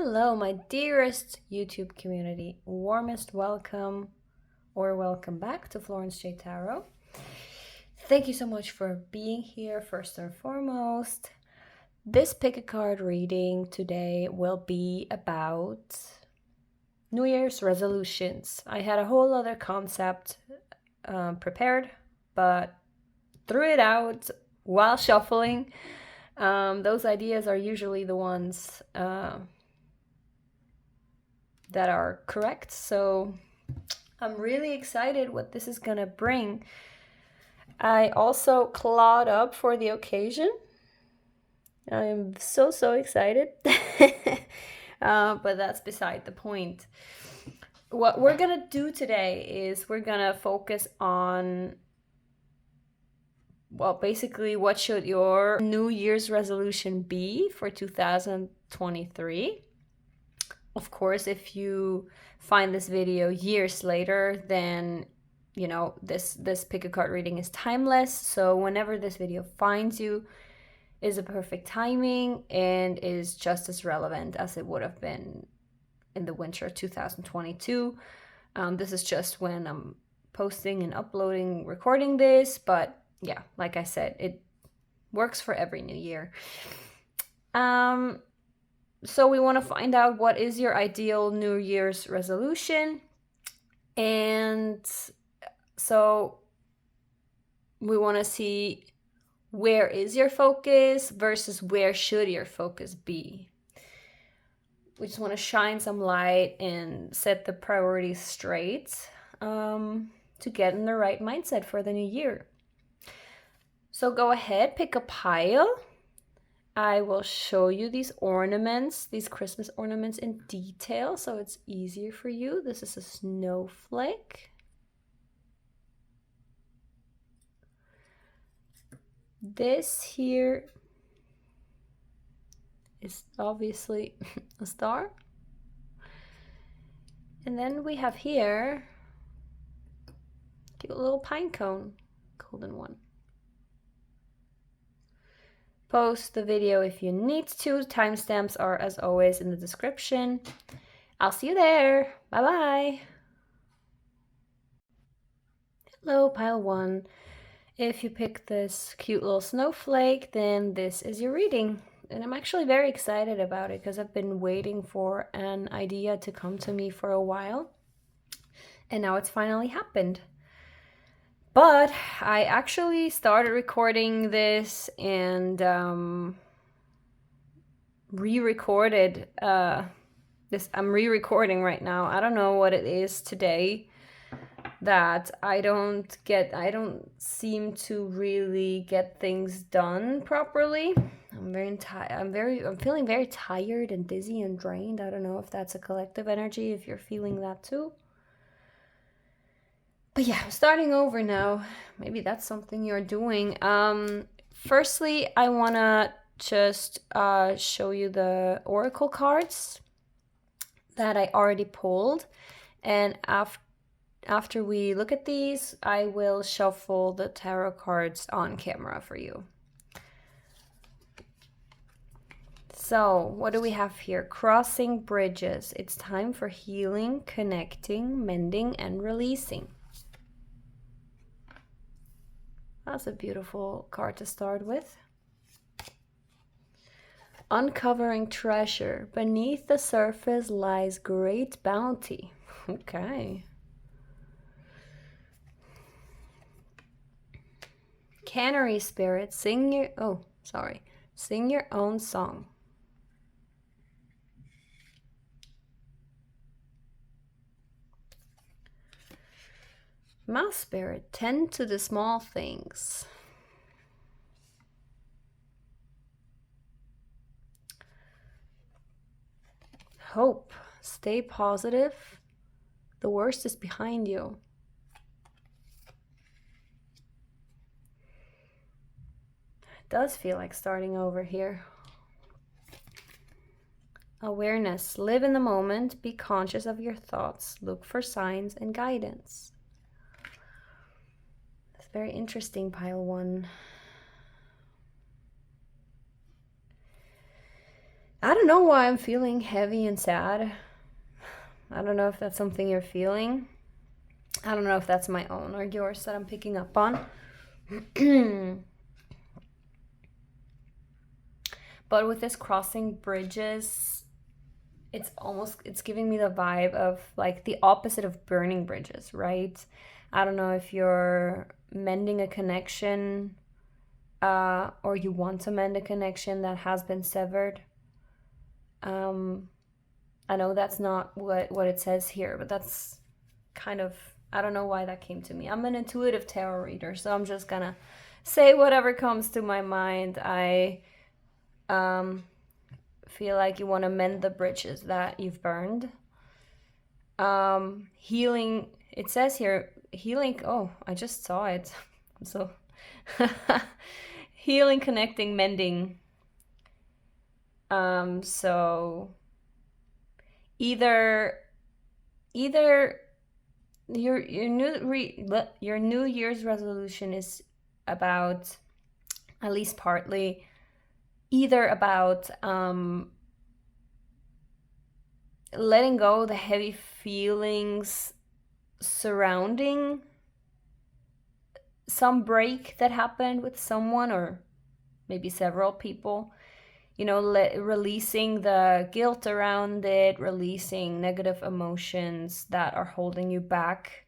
Hello, my dearest YouTube community. Warmest welcome or welcome back to florencej.tarot. Thank you so much for being here first and foremost. This pick a card reading today will be about New Year's resolutions. I had a whole other concept prepared, but threw it out while shuffling. Those ideas are usually the ones that are correct, so I'm really excited what this is gonna bring. I also clawed up for the occasion. I am so excited. But that's beside the point. What we're gonna do today is we're gonna focus on, well, basically what should your New Year's resolution be for 2023. Of course, if you find this video years later, then you know this pick a card reading is timeless. So whenever this video finds you is a perfect timing and is just as relevant as it would have been in the winter of 2022. This is just when I'm posting and uploading, recording this, but yeah, like I said, it works for every new year. So we want to find out what is your ideal New Year's resolution. And so we want to see where is your focus versus where should your focus be. We just want to shine some light and set the priorities straight to get in the right mindset for the new year. So go ahead, pick a pile. I will show you these ornaments, these Christmas ornaments in detail, so it's easier for you. This is a snowflake. This here is obviously a star. And then we have here a cute little pine cone, golden one. Post the video if you need to. Timestamps are, as always, in the description. I'll see you there. Bye-bye. Hello, pile one. If you pick this cute little snowflake, then this is your reading. And I'm actually very excited about it because I've been waiting for an idea to come to me for a while. And now it's finally happened. But I actually started recording this and re-recorded this. I'm re-recording right now. I don't know what it is today that I don't seem to really get things done properly. I'm feeling very tired and dizzy and drained. I don't know if that's a collective energy, if you're feeling that too. But yeah, I'm starting over now. Maybe that's something you're doing. Firstly, I want to just show you the oracle cards that I already pulled. And after we look at these, I will shuffle the tarot cards on camera for you. So, what do we have here? Crossing bridges. It's time for healing, connecting, mending, and releasing. That's a beautiful card to start with. Uncovering treasure. Beneath the surface lies great bounty. Okay. Canary spirit, sing your own song. Mouse spirit, tend to the small things. Hope, stay positive. The worst is behind you. It does feel like starting over here. Awareness, live in the moment, be conscious of your thoughts, look for signs and guidance. It's very interesting, pile one. I don't know why I'm feeling heavy and sad. I don't know if that's something you're feeling. I don't know if that's my own or yours that I'm picking up on. But with this crossing bridges, it's giving me the vibe of like the opposite of burning bridges, right? I don't know if you're mending a connection, or you want to mend a connection that has been severed. I know that's not what it says here, but that's kind of, I don't know why that came to me. I'm an intuitive tarot reader, so I'm just gonna say whatever comes to my mind. I feel like you want to mend the bridges that you've burned. Healing, it says here, healing, oh, I just saw it. So, healing, connecting, mending. So either your New Year's resolution is about, at least partly, either about letting go the heavy feelings surrounding some break that happened with someone or maybe several people. Releasing the guilt around it, releasing negative emotions that are holding you back.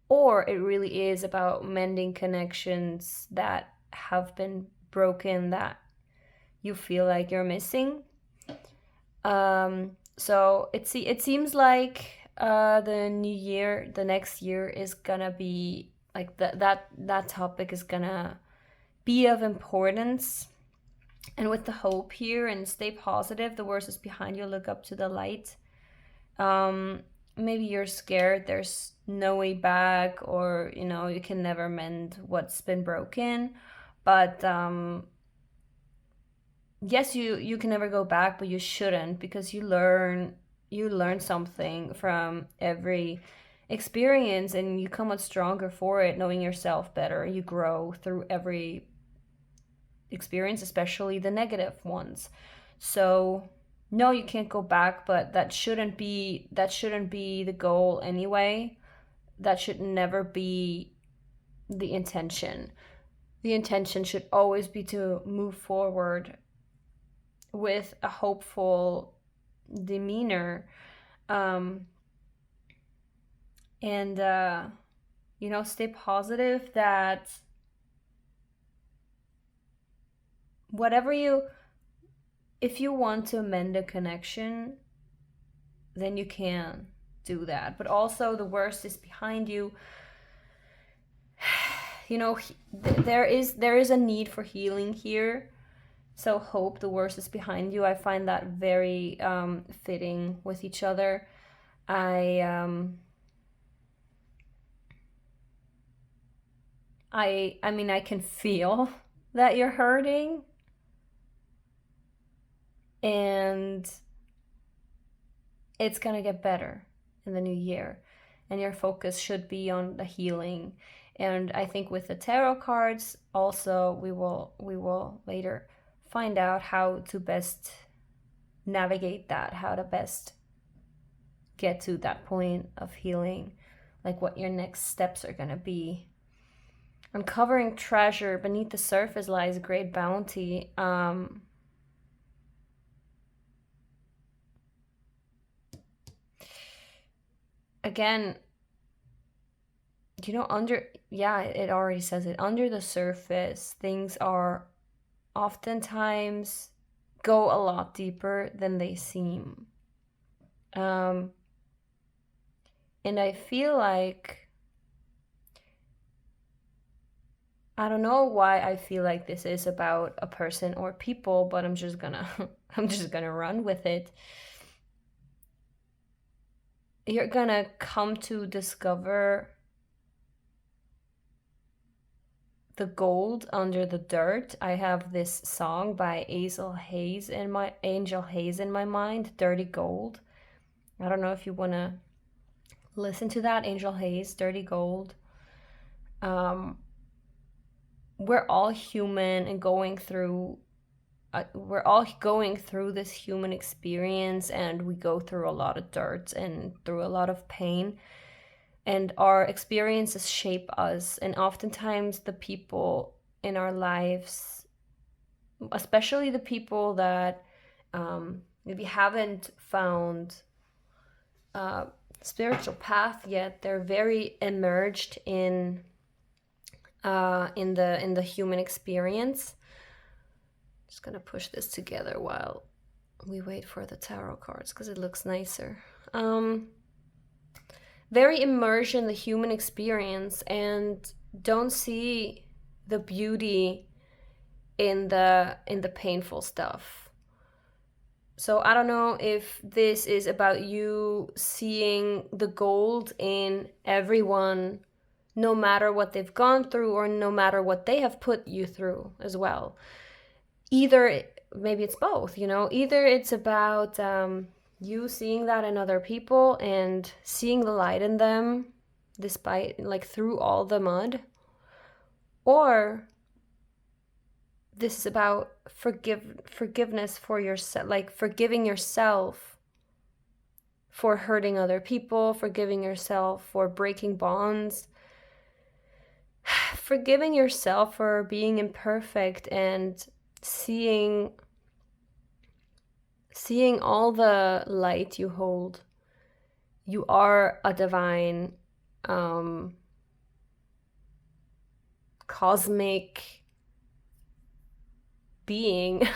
Or it really is about mending connections that have been broken that you feel like you're missing. So it seems like the new year, the next year is gonna be like that topic is gonna be of importance. And with the hope here and stay positive, the worst is behind you, look up to the light. Maybe you're scared, there's no way back, or you can never mend what's been broken. But yes, you can never go back, but you shouldn't, because you learn something from every experience, and you come out stronger for it, knowing yourself better. You grow through every experience, especially the negative ones. So no, you can't go back, but that shouldn't be the goal anyway. That should never be the intention. The intention should always be to move forward with a hopeful demeanor, and stay positive that if you want to mend a connection, then you can do that. But also, the worst is behind you. There is a need for healing here. So hope, the worst is behind you. I find that very fitting with each other. I mean, I can feel that you're hurting, and it's gonna get better in the new year, and your focus should be on the healing. And I think with the tarot cards also, we will later find out how to best navigate that, how to best get to that point of healing, like what your next steps are gonna be. Uncovering treasure, beneath the surface lies great bounty. Again, it already says it. Under the surface, things are oftentimes go a lot deeper than they seem. And I feel like, I don't know why I feel like this is about a person or people, but I'm just gonna run with it. You're gonna come to discover the gold under the dirt. I have this song by Angel Hayes in my mind, Dirty Gold. I don't know if you want to listen to that. Angel Hayes, Dirty Gold. We're all human and going through we're all going through this human experience, and we go through a lot of dirt and through a lot of pain, and our experiences shape us. And oftentimes the people in our lives, especially the people that maybe haven't found a spiritual path yet, they're very immersed in the human experience. Just gonna push this together while we wait for the tarot cards because it looks nicer. Very immersed in the human experience and don't see the beauty in the painful stuff. So I don't know if this is about you seeing the gold in everyone, no matter what they've gone through or no matter what they have put you through as well. Either, maybe it's both, either it's about you seeing that in other people and seeing the light in them despite, like, through all the mud, or this is about forgiveness for yourself, like forgiving yourself for hurting other people, forgiving yourself for breaking bonds, forgiving yourself for being imperfect, and seeing all the light you hold. You are a divine, cosmic being.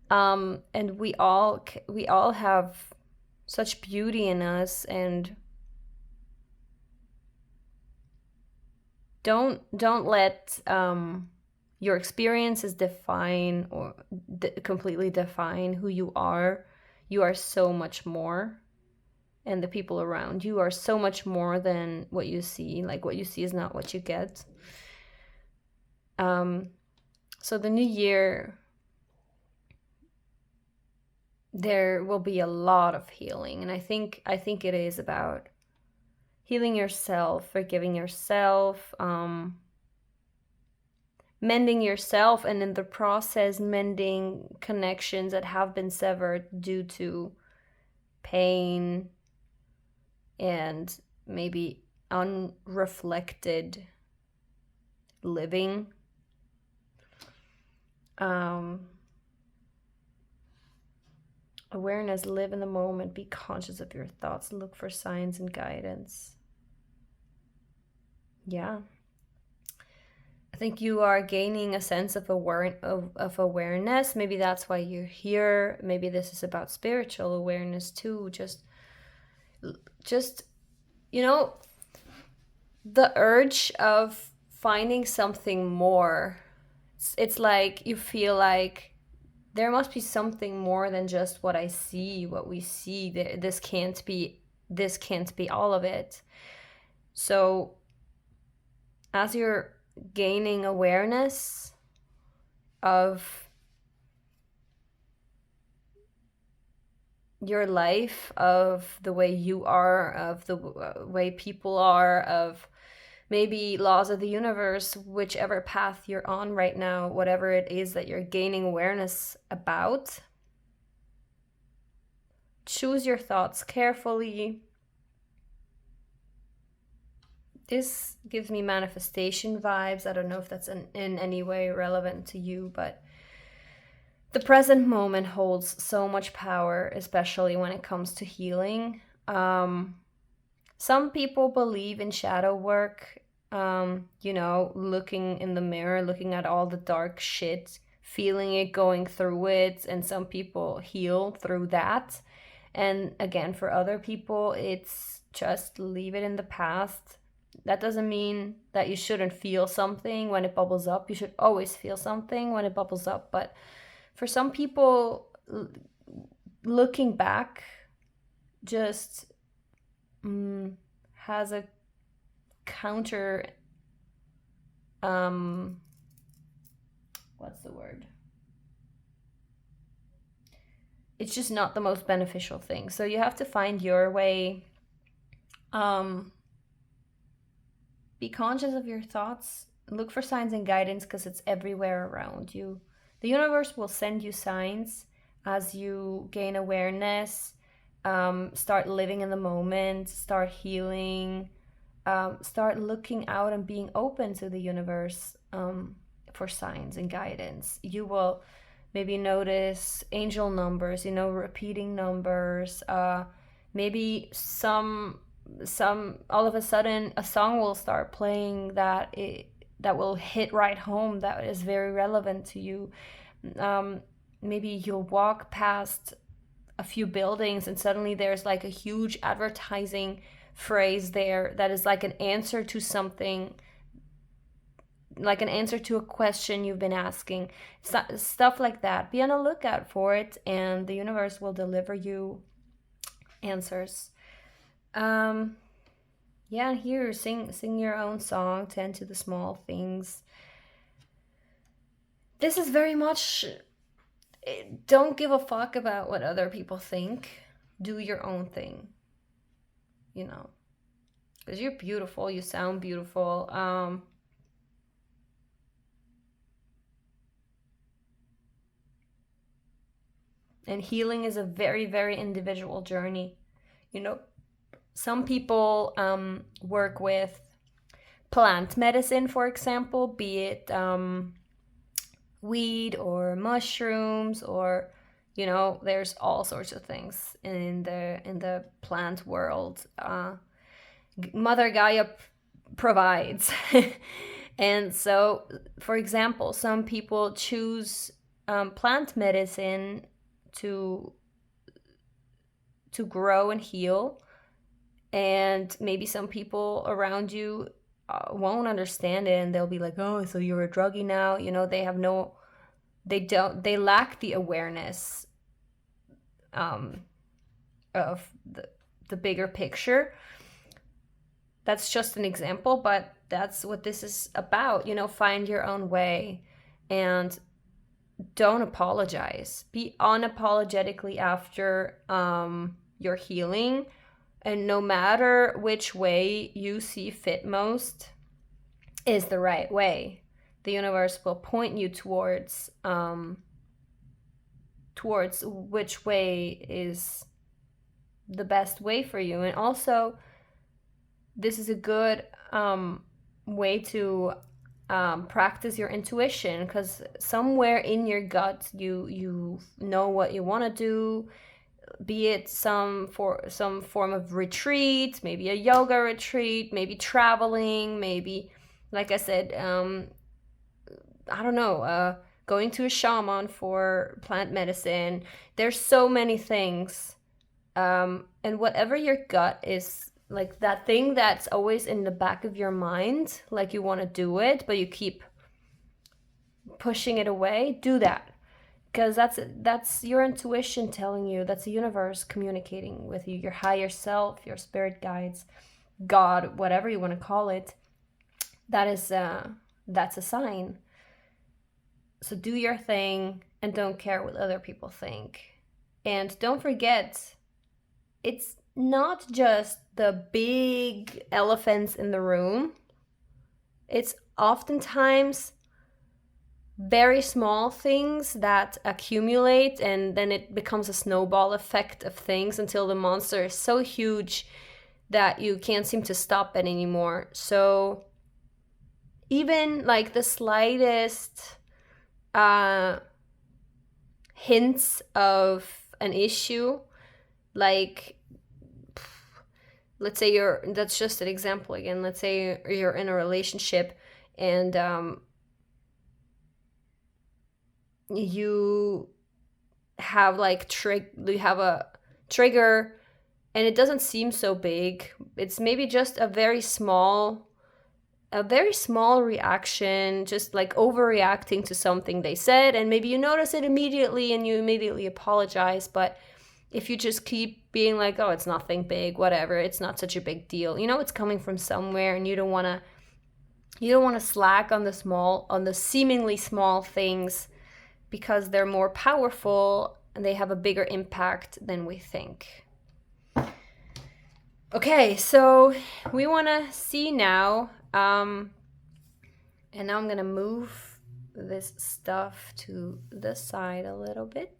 And we all have such beauty in us, and don't let your experiences define or completely define who you are. You are so much more, and the people around you are so much more than what you see. Like, what you see is not what you get. So the new year, there will be a lot of healing, and I think it is about healing yourself, forgiving yourself, mending yourself, and in the process mending connections that have been severed due to pain and maybe unreflected living. Awareness, live in the moment, be conscious of your thoughts, look for signs and guidance. Yeah. I think you are gaining a sense of awareness. Maybe that's why you're here. Maybe this is about spiritual awareness too. Just the urge of finding something more. It's like you feel like there must be something more than just what I see, what we see. This can't be all of it. So as you're gaining awareness of your life, of the way you are, of the way people are, of maybe laws of the universe, whichever path you're on right now, whatever it is that you're gaining awareness about, choose your thoughts carefully. This gives me manifestation vibes. I don't know if that's in any way relevant to you, but the present moment holds so much power, especially when it comes to healing. Some people believe in shadow work, looking in the mirror, looking at all the dark shit, feeling it, going through it, and some people heal through that. And again, for other people, it's just leave it in the past. That doesn't mean that you shouldn't feel something when it bubbles up. You should always feel something when it bubbles up. But for some people, looking back just has a counter, what's the word? It's just not the most beneficial thing. So you have to find your way. Be conscious of your thoughts. Look for signs and guidance because it's everywhere around you. The universe will send you signs as you gain awareness, start living in the moment, start healing, start looking out and being open to the universe for signs and guidance. You will maybe notice angel numbers, repeating numbers. Maybe some all of a sudden a song will start playing that will hit right home, that is very relevant to you. Maybe you'll walk past a few buildings and suddenly there's like a huge advertising phrase there that is like an answer to something, like an answer to a question you've been asking. Stuff like that. Be on the lookout for it, and the universe will deliver you answers. Yeah, here, sing your own song, tend to the small things. This is very much, don't give a fuck about what other people think. Do your own thing, because you're beautiful, you sound beautiful. And healing is a very, very individual journey. Some people work with plant medicine, for example, be it weed or mushrooms, or there's all sorts of things in the plant world. Mother Gaia provides. And so, for example, some people choose plant medicine to grow and heal, and maybe some people around you won't understand it, and they'll be like, oh, so you're a druggie now. They lack the awareness of the bigger picture. That's just an example, but that's what this is about. Find your own way and don't apologize. Be unapologetically after your healing, and no matter which way you see fit most is the right way. The universe will point you towards which way is the best way for you. And also, this is a good way to practice your intuition, because somewhere in your gut you know what you want to do, be it some form of retreat, maybe a yoga retreat, maybe traveling, maybe, like I said, I don't know, going to a shaman for plant medicine. There's so many things, and whatever your gut is, like that thing that's always in the back of your mind, like you want to do it but you keep pushing it away, do that, because that's your intuition telling you. That's the universe communicating with you, your higher self, your spirit guides, God, whatever you want to call it. That's a sign. So do your thing and don't care what other people think. And don't forget, it's not just the big elephants in the room. It's oftentimes very small things that accumulate, and then it becomes a snowball effect of things until the monster is so huge that you can't seem to stop it anymore. So even like the slightest hints of an issue, like let's say that's just an example again, let's say you're in a relationship and you have you have a trigger and it doesn't seem so big. It's maybe just a very small reaction, just like overreacting to something they said, and maybe you notice it immediately and you immediately apologize. But if you just keep being like, oh, it's nothing big, whatever, it's not such a big deal, it's coming from somewhere, and you don't want to slack on the seemingly small things, because they're more powerful and they have a bigger impact than we think. Okay, so we want to see now, and now I'm going to move this stuff to the side a little bit.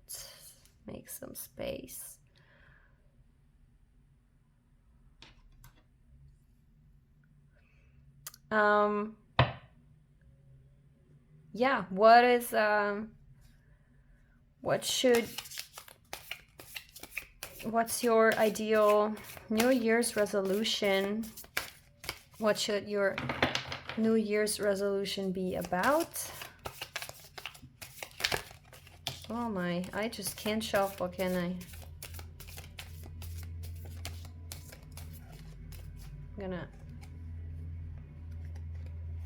Make some space. Yeah, what's your ideal New Year's resolution? What should your New Year's resolution be about? Oh my, I just can't shuffle, can I? I'm gonna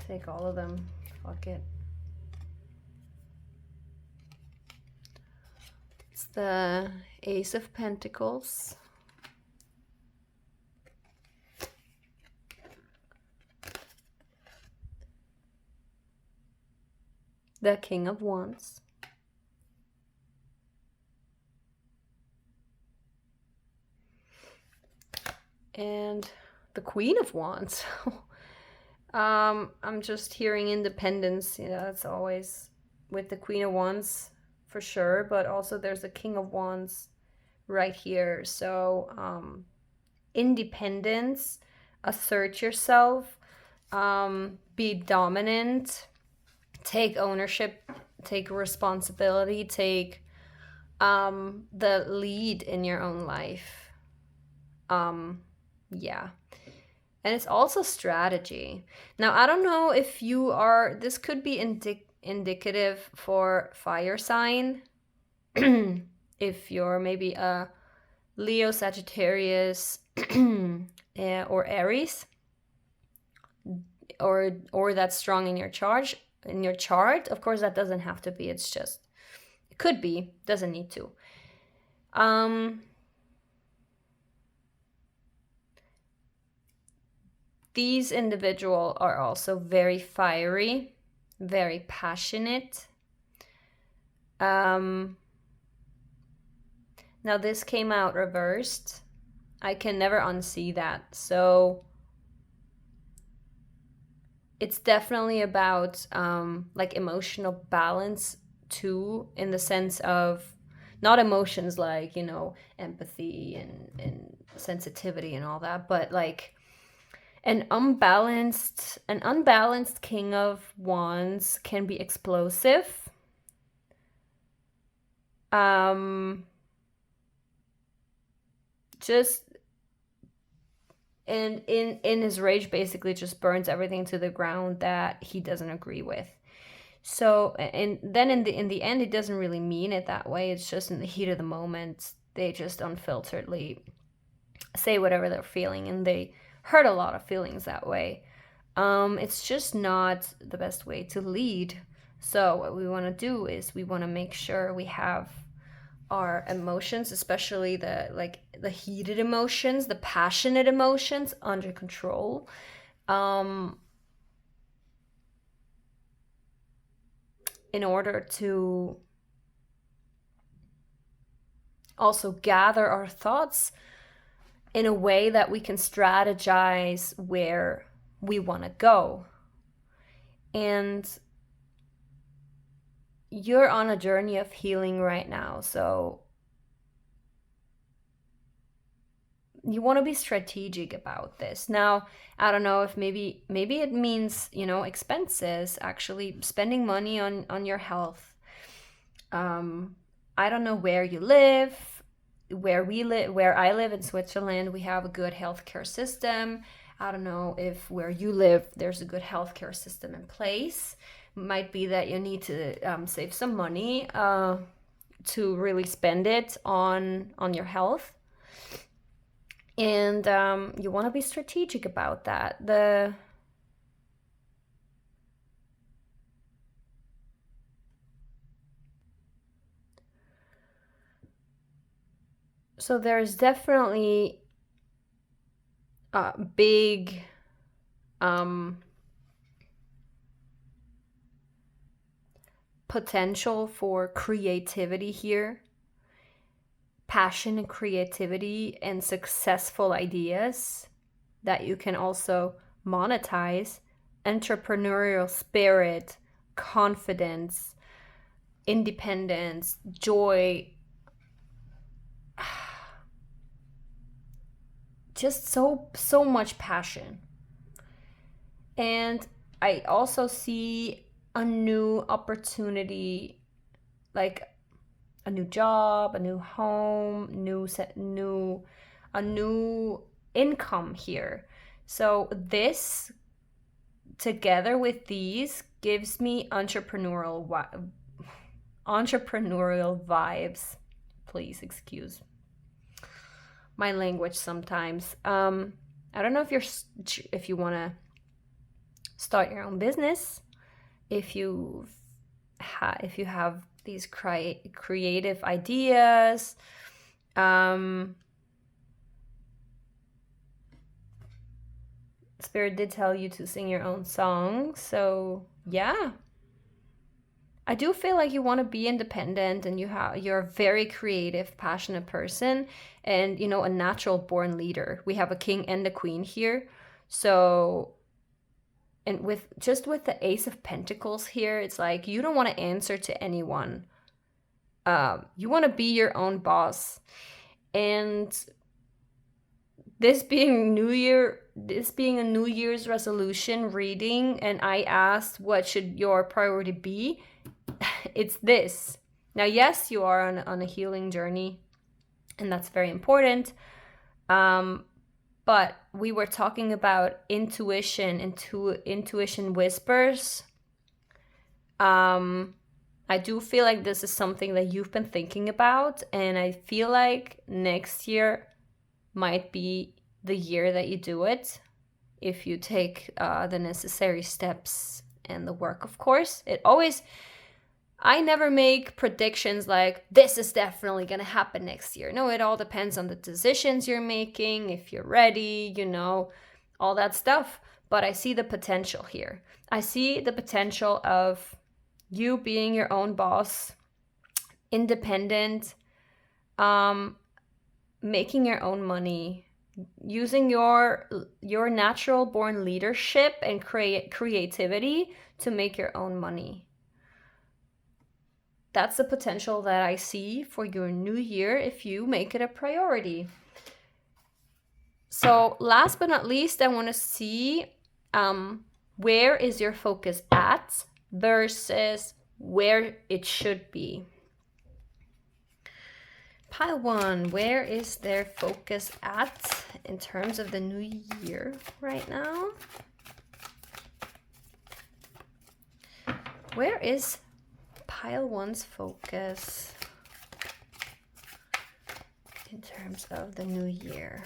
take all of them. Fuck it. It's the Ace of Pentacles. The King of Wands. And the Queen of Wands. I'm just hearing independence. You know, that's always with the Queen of Wands for sure, but also there's a King of Wands right here. So independence, assert yourself, be dominant, take ownership, take responsibility, take the lead in your own life. Yeah. And it's also strategy. Now, I don't know if you are, this could be indicative for fire sign. If you're maybe a Leo, Sagittarius, or Aries, or that's strong in your chart. Of course, that doesn't have to be. It's just, it could be, doesn't need to. These individuals are also very fiery, very passionate. Now this came out reversed. I can never unsee that. So it's definitely about like emotional balance too, in the sense of not emotions like, you know, empathy and sensitivity and all that, but like an unbalanced King of Wands can be explosive. Just and in his rage basically just burns everything to the ground that he doesn't agree with. So, and then in the end, it doesn't really mean it that way. It's just in the heat of the moment, they just unfilteredly say whatever they're feeling, and they hurt a lot of feelings that way. It's just not the best way to lead. So what we want to do is we want to make sure we have our emotions, especially the heated emotions, the passionate emotions, under control. In order to also gather our thoughts in a way that we can strategize where we want to go. And you're on a journey of healing right now, so you want to be strategic about this. Now, I don't know if maybe it means, you know, expenses, actually spending money on your health. I don't know where you live. Where I live in Switzerland, we have a good healthcare system. I don't know if where you live there's a good healthcare system in place. Might be that you need to save some money to really spend it on your health. And you want to be strategic about that. So there's definitely a big potential for creativity here. Passion and creativity and successful ideas that you can also monetize. Entrepreneurial spirit, confidence, independence, joy, just so much passion. And I also see a new opportunity, like a new job, a new home, a new income here. So this together with these gives me entrepreneurial vibes. Please excuse my language sometimes. I don't know if you want to start your own business, if you have these creative ideas. Spirit did tell you to sing your own song, so yeah. I do feel like you want to be independent, and you're a very creative, passionate person, and a natural born leader. We have a king and a queen here. So, and with the Ace of Pentacles here, it's like you don't want to answer to anyone. You want to be your own boss. And this being a New Year's resolution reading, and I asked what should your priority be, it's this. Now, yes, you are on a healing journey, and that's very important. But we were talking about intuition whispers. I do feel like this is something that you've been thinking about, and I feel like next year might be the year that you do it, if you take the necessary steps and the work, of course. I never make predictions like, this is definitely going to happen next year. No, it all depends on the decisions you're making, if you're ready, all that stuff. But I see the potential here. I see the potential of you being your own boss, independent, making your own money, using your natural born leadership and creativity to make your own money. That's the potential that I see for your new year if you make it a priority. So last but not least, I want to see where is your focus at versus where it should be. Pile 1, where is their focus at in terms of the new year right now? Where is Pile 1's focus in terms of the new year?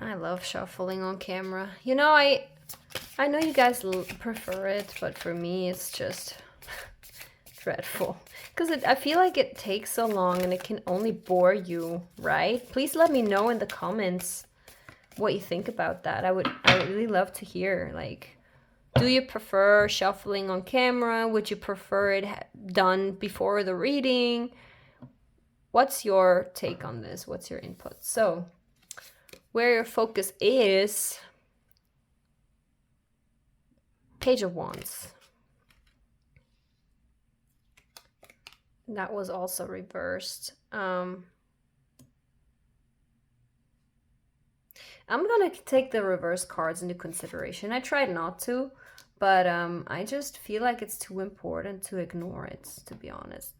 I love shuffling on camera. I know you guys prefer it, but for me it's just dreadful. Because I feel like it takes so long and it can only bore you, right? Please let me know in the comments what you think about that. I would really love to hear. Like, do you prefer shuffling on camera? Would you prefer it done before the reading? What's your take on this? What's your input? So, where your focus is, Page of Wands. That was also reversed. I'm gonna take the reverse cards into consideration. I tried not to, but I just feel like it's too important to ignore it, to be honest.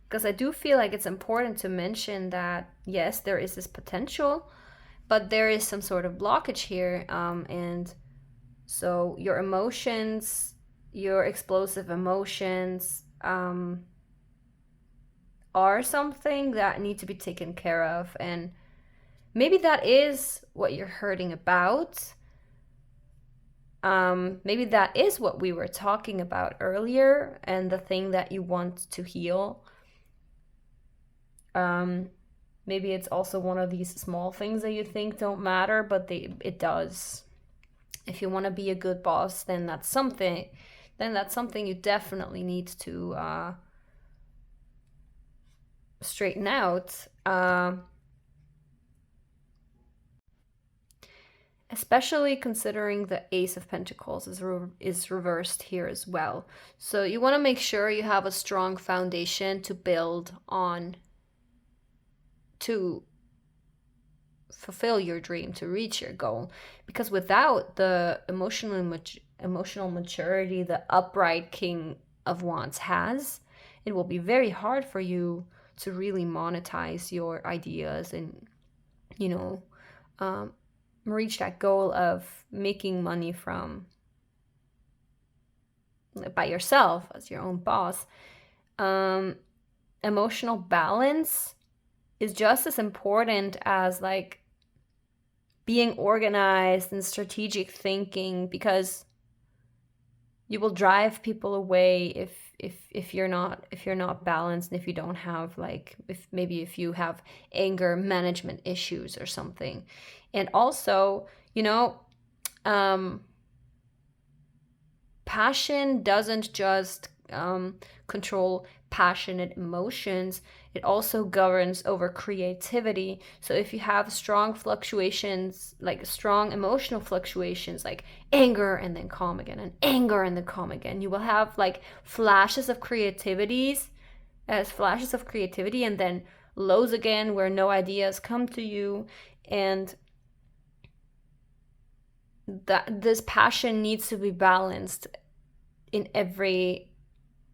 Because I do feel like it's important to mention that, yes, there is this potential, but there is some sort of blockage here. And so your emotions, your explosive emotions, are something that need to be taken care of. And maybe that is what you're hurting about. Maybe that is what we were talking about earlier and the thing that you want to heal. Maybe it's also one of these small things that you think don't matter, but it does. If you want to be a good boss, then that's something you definitely need to straighten out. Especially considering the Ace of Pentacles is reversed here as well. So you want to make sure you have a strong foundation to build on to fulfill your dream, to reach your goal. Because without the emotional maturity the upright King of Wands has, it will be very hard for you to really monetize your ideas and, you know, reach that goal of making money from by yourself as your own boss. Emotional balance is just as important as like being organized and strategic thinking, because you will drive people away if you're not balanced, and if you don't have like, if you have anger management issues or something. And also, you know, passion doesn't just control passionate emotions, it also governs over creativity. So if you have strong fluctuations, like strong emotional fluctuations, like anger and then calm again, and anger and then calm again, you will have like flashes of creativity, and then lows again where no ideas come to you. And that this passion needs to be balanced in every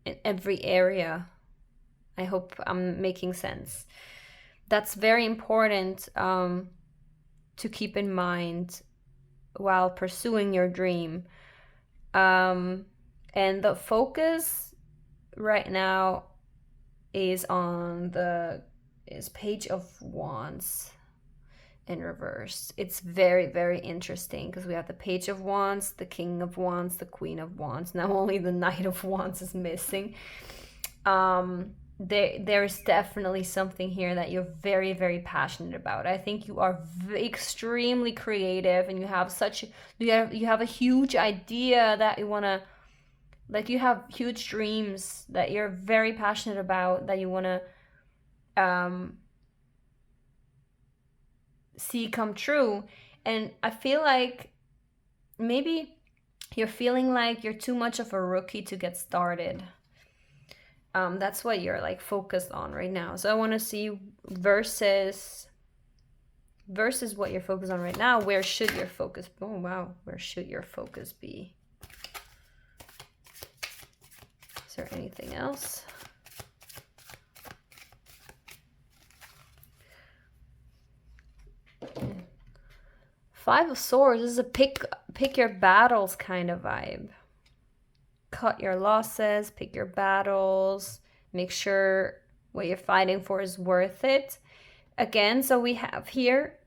area. I hope I'm making sense. That's very important to keep in mind while pursuing your dream. And the focus right now is on Page of Wands in reverse. It's very, very interesting because we have the Page of Wands, the King of Wands, the Queen of Wands. Now only the Knight of Wands is missing. There is definitely something here that you're very, very passionate about. I think you are extremely creative, and you have a huge idea that you want to, like, you have huge dreams that you're very passionate about, that you want to see come true. And I feel like maybe you're feeling like you're too much of a rookie to get started. That's what you're like focused on right now. So I want to see versus what you're focused on right now. Where should your focus? Oh wow, where should your focus be? Is there anything else? Five of Swords. This is a pick your battles kind of vibe. Cut your losses, pick your battles, make sure what you're fighting for is worth it. Again, so we have here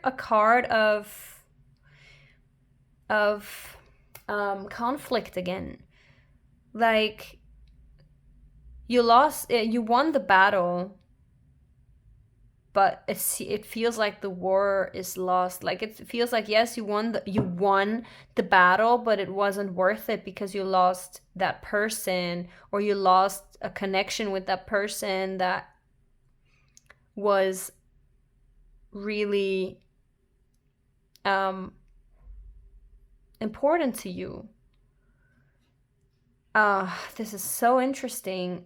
a card of conflict again. Like, you won the battle, but it feels like the war is lost. Like, it feels like, yes, you won the battle, but it wasn't worth it because you lost that person, or you lost a connection with that person that was really important to you. This is so interesting.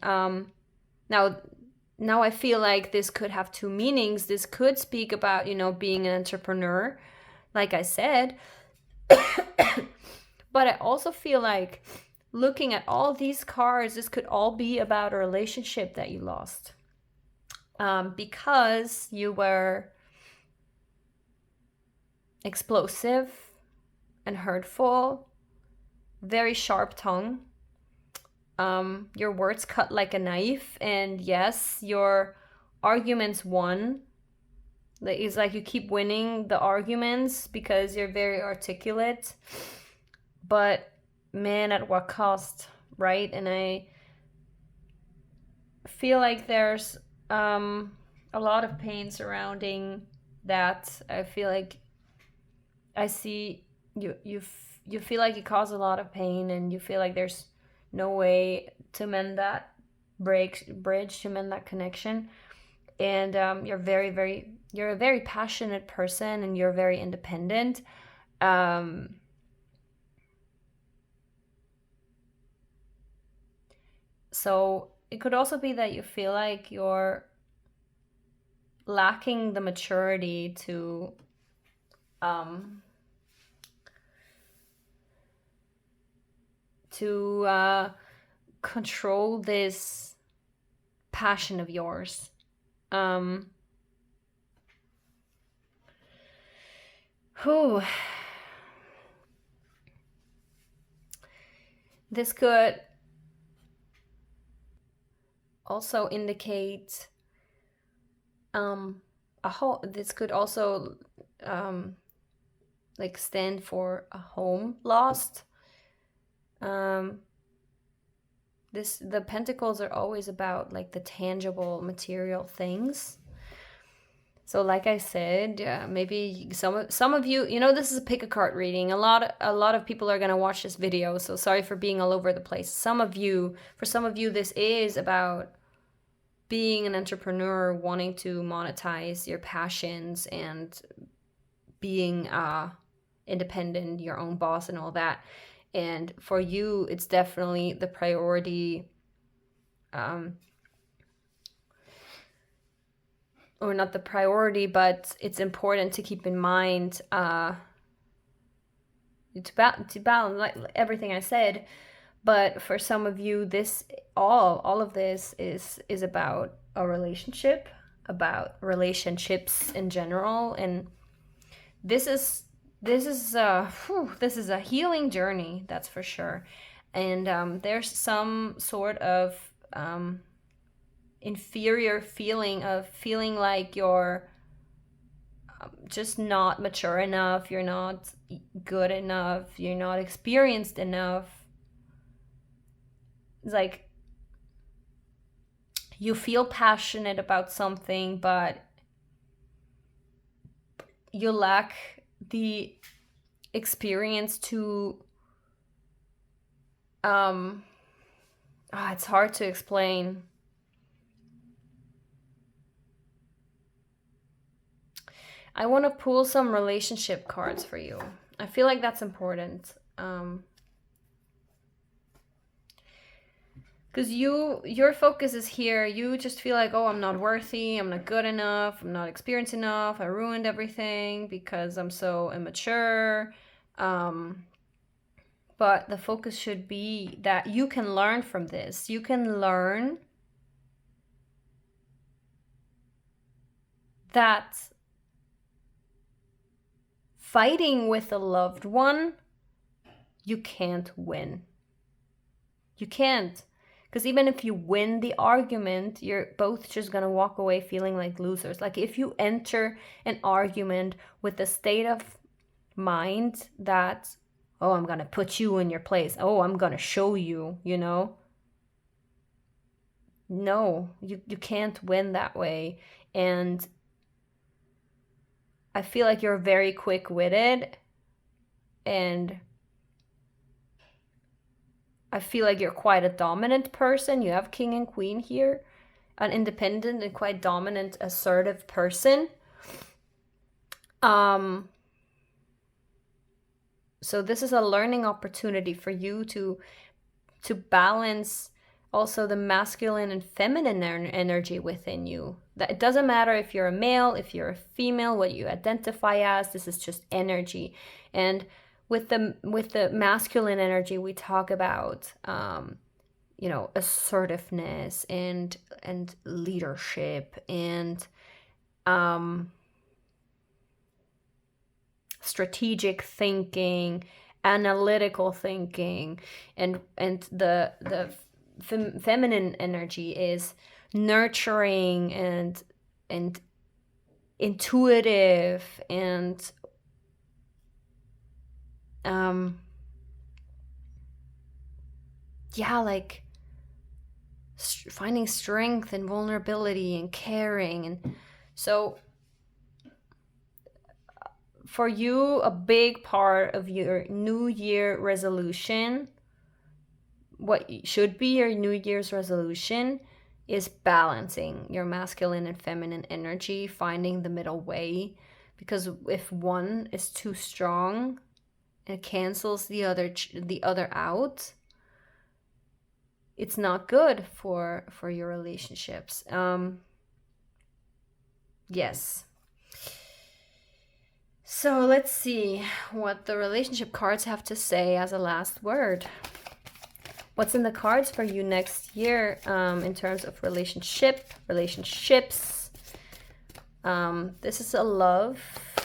Now I feel like this could have two meanings. This could speak about, being an entrepreneur, like I said. But I also feel like, looking at all these cards, this could all be about a relationship that you lost. Because you were explosive and hurtful, very sharp tongue. Your words cut like a knife, and yes, your arguments won. It's like you keep winning the arguments because you're very articulate, but man, at what cost, right? And I feel like there's a lot of pain surrounding that. I feel like I see you feel like you cause a lot of pain, and you feel like there's no way to mend that bridge, to mend that connection. And you're a very passionate person, and you're very independent. So it could also be that you feel like you're lacking the maturity um, to control this passion of yours. Whew. This could also indicate this could also like stand for a home lost. The pentacles are always about like the tangible material things. So like I said, maybe some of you, this is a pick a card reading. A lot of people are going to watch this video, so sorry for being all over the place. For some of you this is about being an entrepreneur, wanting to monetize your passions and being independent, your own boss and all that. And for you, it's definitely the priority, or not the priority, but it's important to keep in mind to balance like everything I said. But for some of you, this all of this is about a relationship, about relationships in general, and this is a healing journey, that's for sure. And there's some sort of inferior feeling like you're just not mature enough, you're not good enough, you're not experienced enough. It's like you feel passionate about something, but you lack the experience to it's hard to explain. I want to pull some relationship cards for you. I feel like that's important. Because your focus is here. You just feel like, oh, I'm not worthy, I'm not good enough, I'm not experienced enough, I ruined everything because I'm so immature. But the focus should be that you can learn from this. You can learn that fighting with a loved one, you can't win. You can't. Because even if you win the argument, you're both just going to walk away feeling like losers. Like if you enter an argument with the state of mind that, oh, I'm going to put you in your place. Oh, I'm going to show you, No, you can't win that way. And I feel like you're very quick-witted, and I feel like you're quite a dominant person. You have king and queen here, an independent and quite dominant, assertive person. So this is a learning opportunity for you to balance also the masculine and feminine energy within you. That it doesn't matter if you're a male, if you're a female, what you identify as. This is just energy. And with the masculine energy, we talk about assertiveness and leadership and strategic thinking, analytical thinking, and the feminine energy is nurturing and intuitive and like finding strength and vulnerability and caring. And so for you, a big part of your New Year resolution, what should be your New Year's resolution, is balancing your masculine and feminine energy, finding the middle way. Because if one is too strong, it cancels the other out. It's not good for your relationships. Yes. So let's see what the relationship cards have to say as a last word. What's in the cards for you next year in terms of relationships? This is a love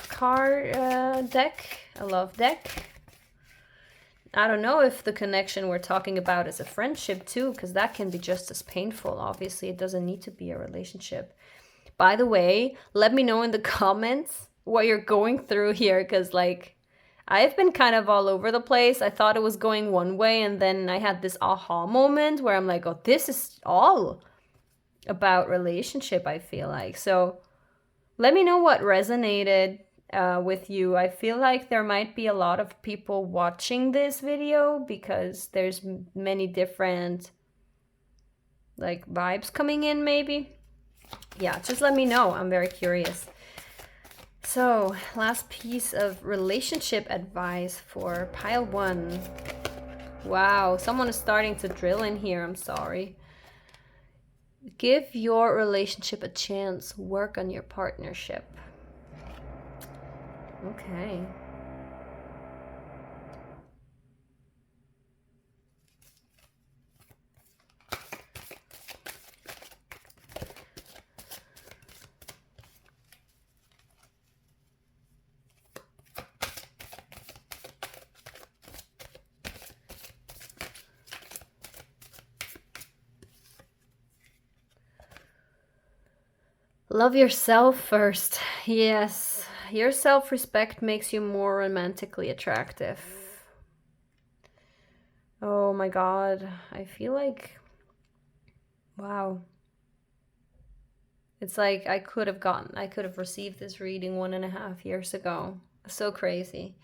card deck, a love deck. I don't know if the connection we're talking about is a friendship too, because that can be just as painful. Obviously, it doesn't need to be a relationship. By the way, let me know in the comments what you're going through here, because like I've been kind of all over the place. I thought it was going one way, and then I had this aha moment where I'm like, oh, this is all about relationship, I feel like. So let me know what resonated with you. I feel like there might be a lot of people watching this video because there's many different like vibes coming in, maybe. Yeah, just let me know. I'm very curious. So, last piece of relationship advice for pile 1. Wow, someone is starting to drill in here. I'm sorry. Give your relationship a chance. Work on your partnership. Okay. Love yourself first. Yes, your self-respect makes you more romantically attractive. Oh my God, I feel like, wow. It's like I could have received this reading 1.5 years ago. So crazy.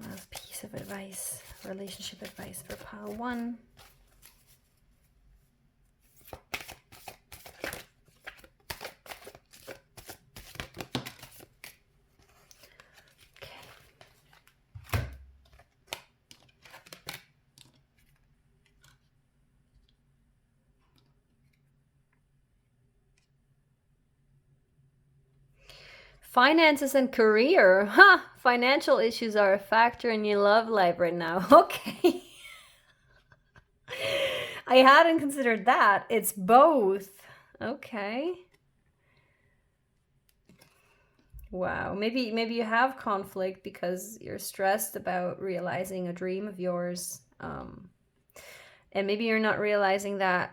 Last piece of advice, relationship advice for pile 1. Finances and career. Financial issues are a factor in your love life right now. Okay. I hadn't considered that. It's both. Okay. Wow. Maybe you have conflict because you're stressed about realizing a dream of yours. And maybe you're not realizing that,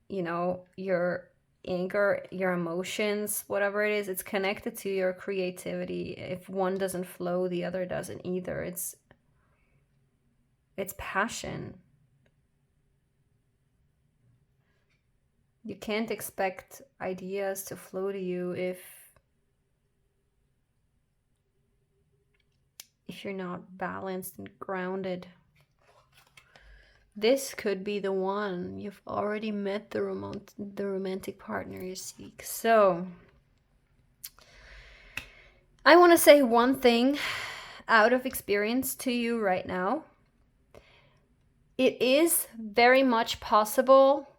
you know, your anger, your emotions, whatever it is, it's connected to your creativity. If one doesn't flow, the other doesn't either. It's passion. You can't expect ideas to flow to you if you're not balanced and grounded. This could be the one. You've already met the romantic partner you seek. So I want to say one thing out of experience to you right now. It is very much possible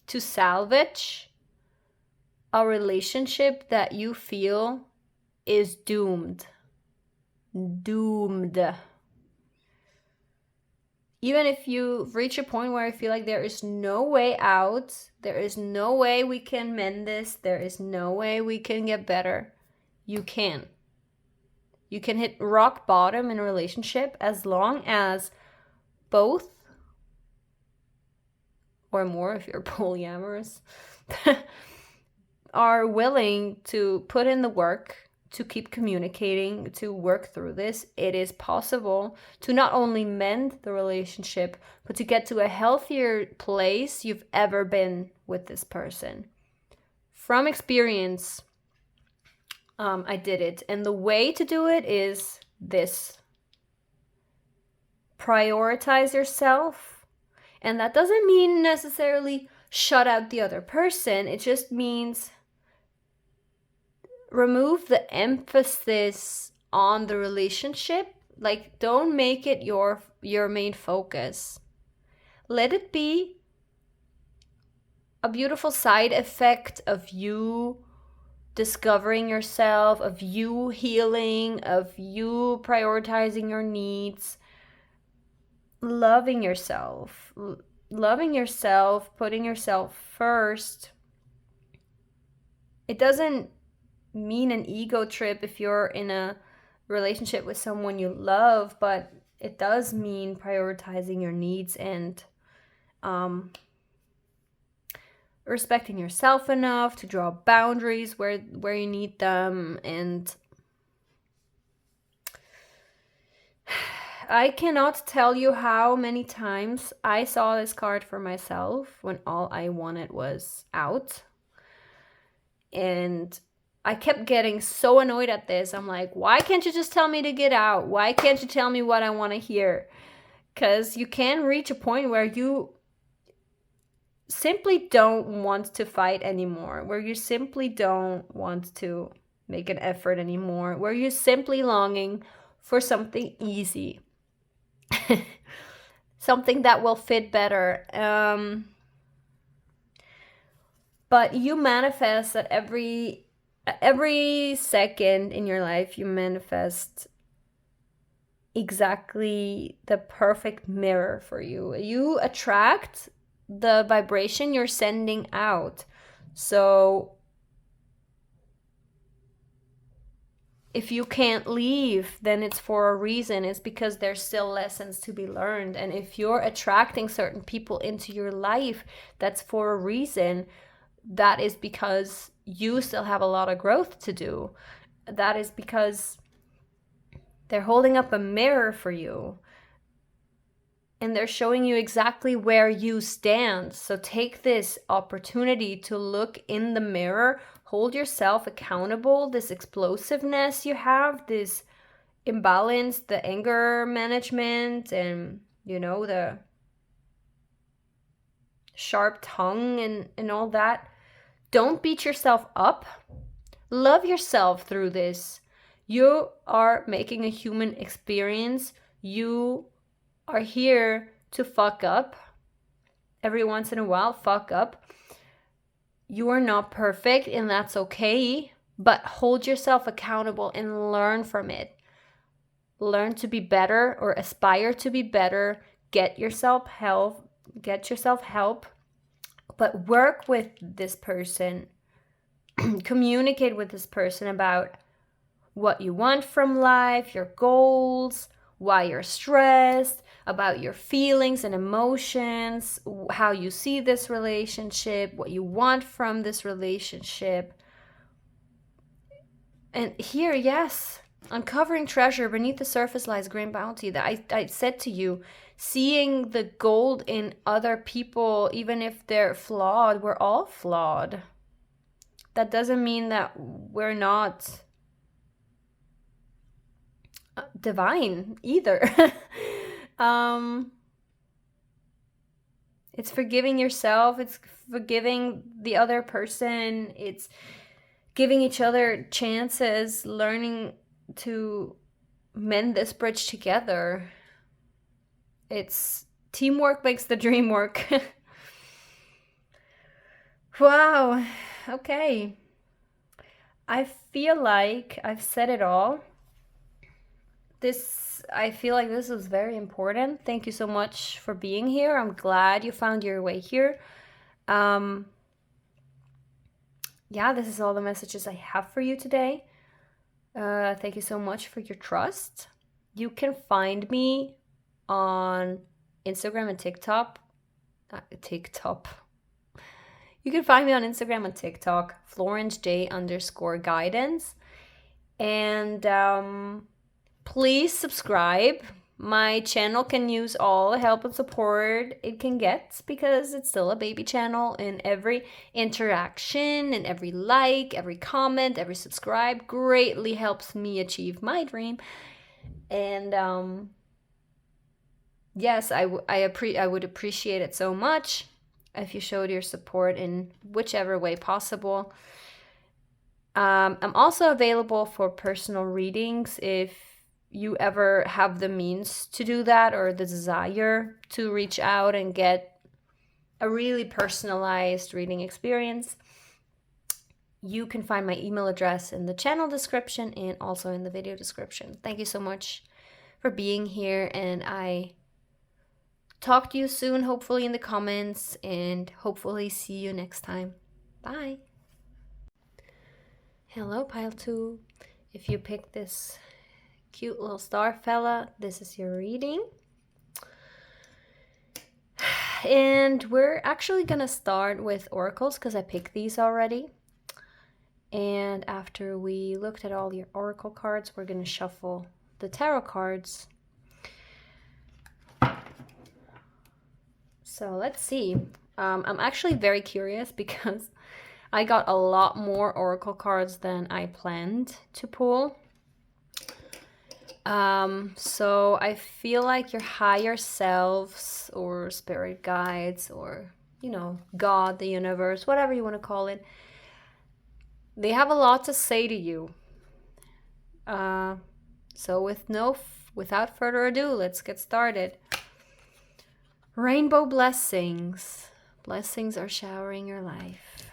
to salvage a relationship that you feel is doomed. Even if you reach a point where I feel like there is no way out, there is no way we can mend this, there is no way we can get better, you can. You can hit rock bottom in a relationship as long as both or more if you're polyamorous, are willing to put in the work, to keep communicating, to work through this, it is possible to not only mend the relationship, but to get to a healthier place you've ever been with this person. From experience, I did it. And the way to do it is this. Prioritize yourself. And that doesn't mean necessarily shut out the other person. It just means remove the emphasis on the relationship. Like, don't make it your main focus. Let it be a beautiful side effect of you discovering yourself, of you healing, of you prioritizing your needs, loving yourself, putting yourself first. It doesn't mean an ego trip if you're in a relationship with someone you love, but it does mean prioritizing your needs and respecting yourself enough to draw boundaries where you need them. And I cannot tell you how many times I saw this card for myself when all I wanted was out. And I kept getting so annoyed at this. I'm like, why can't you just tell me to get out? Why can't you tell me what I want to hear? Because you can reach a point where you simply don't want to fight anymore, where you simply don't want to make an effort anymore, where you're simply longing for something easy, something that will fit better. But you manifest at every second in your life, you manifest exactly the perfect mirror for you. You attract the vibration you're sending out. So if you can't leave, then it's for a reason. It's because there's still lessons to be learned. And if you're attracting certain people into your life, that's for a reason. That is because you still have a lot of growth to do. That is because they're holding up a mirror for you. And they're showing you exactly where you stand. So take this opportunity to look in the mirror, hold yourself accountable, this explosiveness you have, this imbalance, the anger management, and, the sharp tongue and all that. Don't beat yourself up. Love yourself through this. You are making a human experience. You are here to fuck up. Every once in a while, fuck up. You are not perfect, and that's okay. But hold yourself accountable and learn from it. Learn to be better or aspire to be better. Get yourself help. But work with this person. Communicate with this person about what you want from life, your goals, why you're stressed, about your feelings and emotions, how you see this relationship, what you want from this relationship. And here, yes, uncovering treasure beneath the surface lies great bounty. That I said to you, seeing the gold in other people, even if they're flawed, we're all flawed. That doesn't mean that we're not divine either. It's forgiving yourself, it's forgiving the other person, it's giving each other chances, learning to mend this bridge together. It's teamwork makes the dream work. Wow. Okay. I feel like I've said it all. I feel like this was very important. Thank you so much for being here. I'm glad you found your way here. Yeah, this is all the messages I have for you today. Thank you so much for your trust. You can find me on Instagram and TikTok TikTok. You can find me on Instagram and TikTok, florencej_guidance. And please subscribe. My channel can use all the help and support it can get because it's still a baby channel, and every interaction and every like, every comment, every subscribe greatly helps me achieve my dream. And yes, I would appreciate it so much if you showed your support in whichever way possible. I'm also available for personal readings if you ever have the means to do that or the desire to reach out and get a really personalized reading experience. You can find my email address in the channel description and also in the video description. Thank you so much for being here, and I talk to you soon, hopefully in the comments, and hopefully see you next time. Bye. Hello, Pile 2. If you picked this cute little star fella, this is your reading. And we're actually gonna start with oracles because I picked these already. And after we looked at all your oracle cards, we're gonna shuffle the tarot cards. So let's see. I'm actually very curious because I got a lot more oracle cards than I planned to pull. So I feel like your higher selves or spirit guides or, you know, God, the universe, whatever you want to call it, they have a lot to say to you. So without further ado, let's get started. Rainbow blessings. Blessings are showering your life.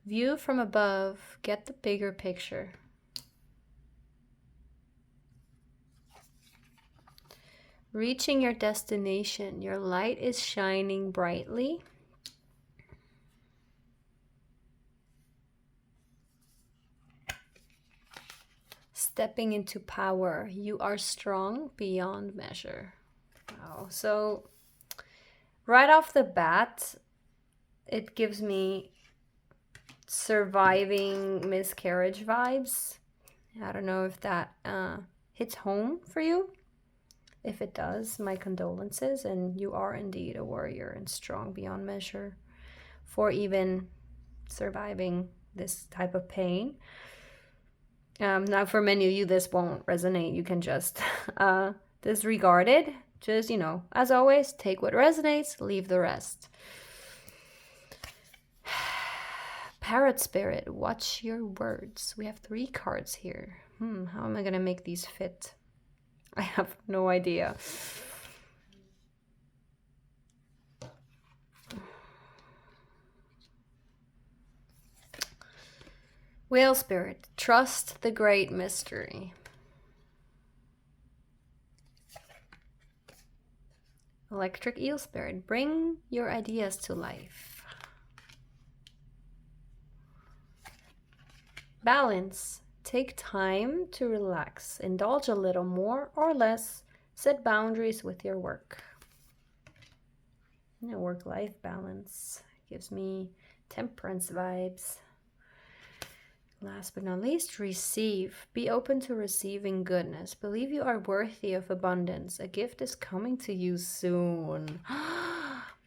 View from above. Get the bigger picture. Reaching your destination. Your light is shining brightly. Stepping into power. You are strong beyond measure. Wow. So right off the bat, it gives me surviving miscarriage vibes. I don't know if that hits home for you. If it does, my condolences, and you are indeed a warrior and strong beyond measure for even surviving this type of pain. Now for many of you this won't resonate. You can just disregard it. Just, you know, as always, take what resonates, leave the rest. Parrot spirit, watch your words. We have 3 cards here. How am I gonna make these fit? I have no idea. Whale spirit, trust the great mystery. Electric eel spirit, bring your ideas to life. Balance, take time to relax, indulge a little more or less, set boundaries with your work. Work-life balance gives me temperance vibes. Last but not least, receive. Be open to receiving goodness. Believe you are worthy of abundance. A gift is coming to you soon.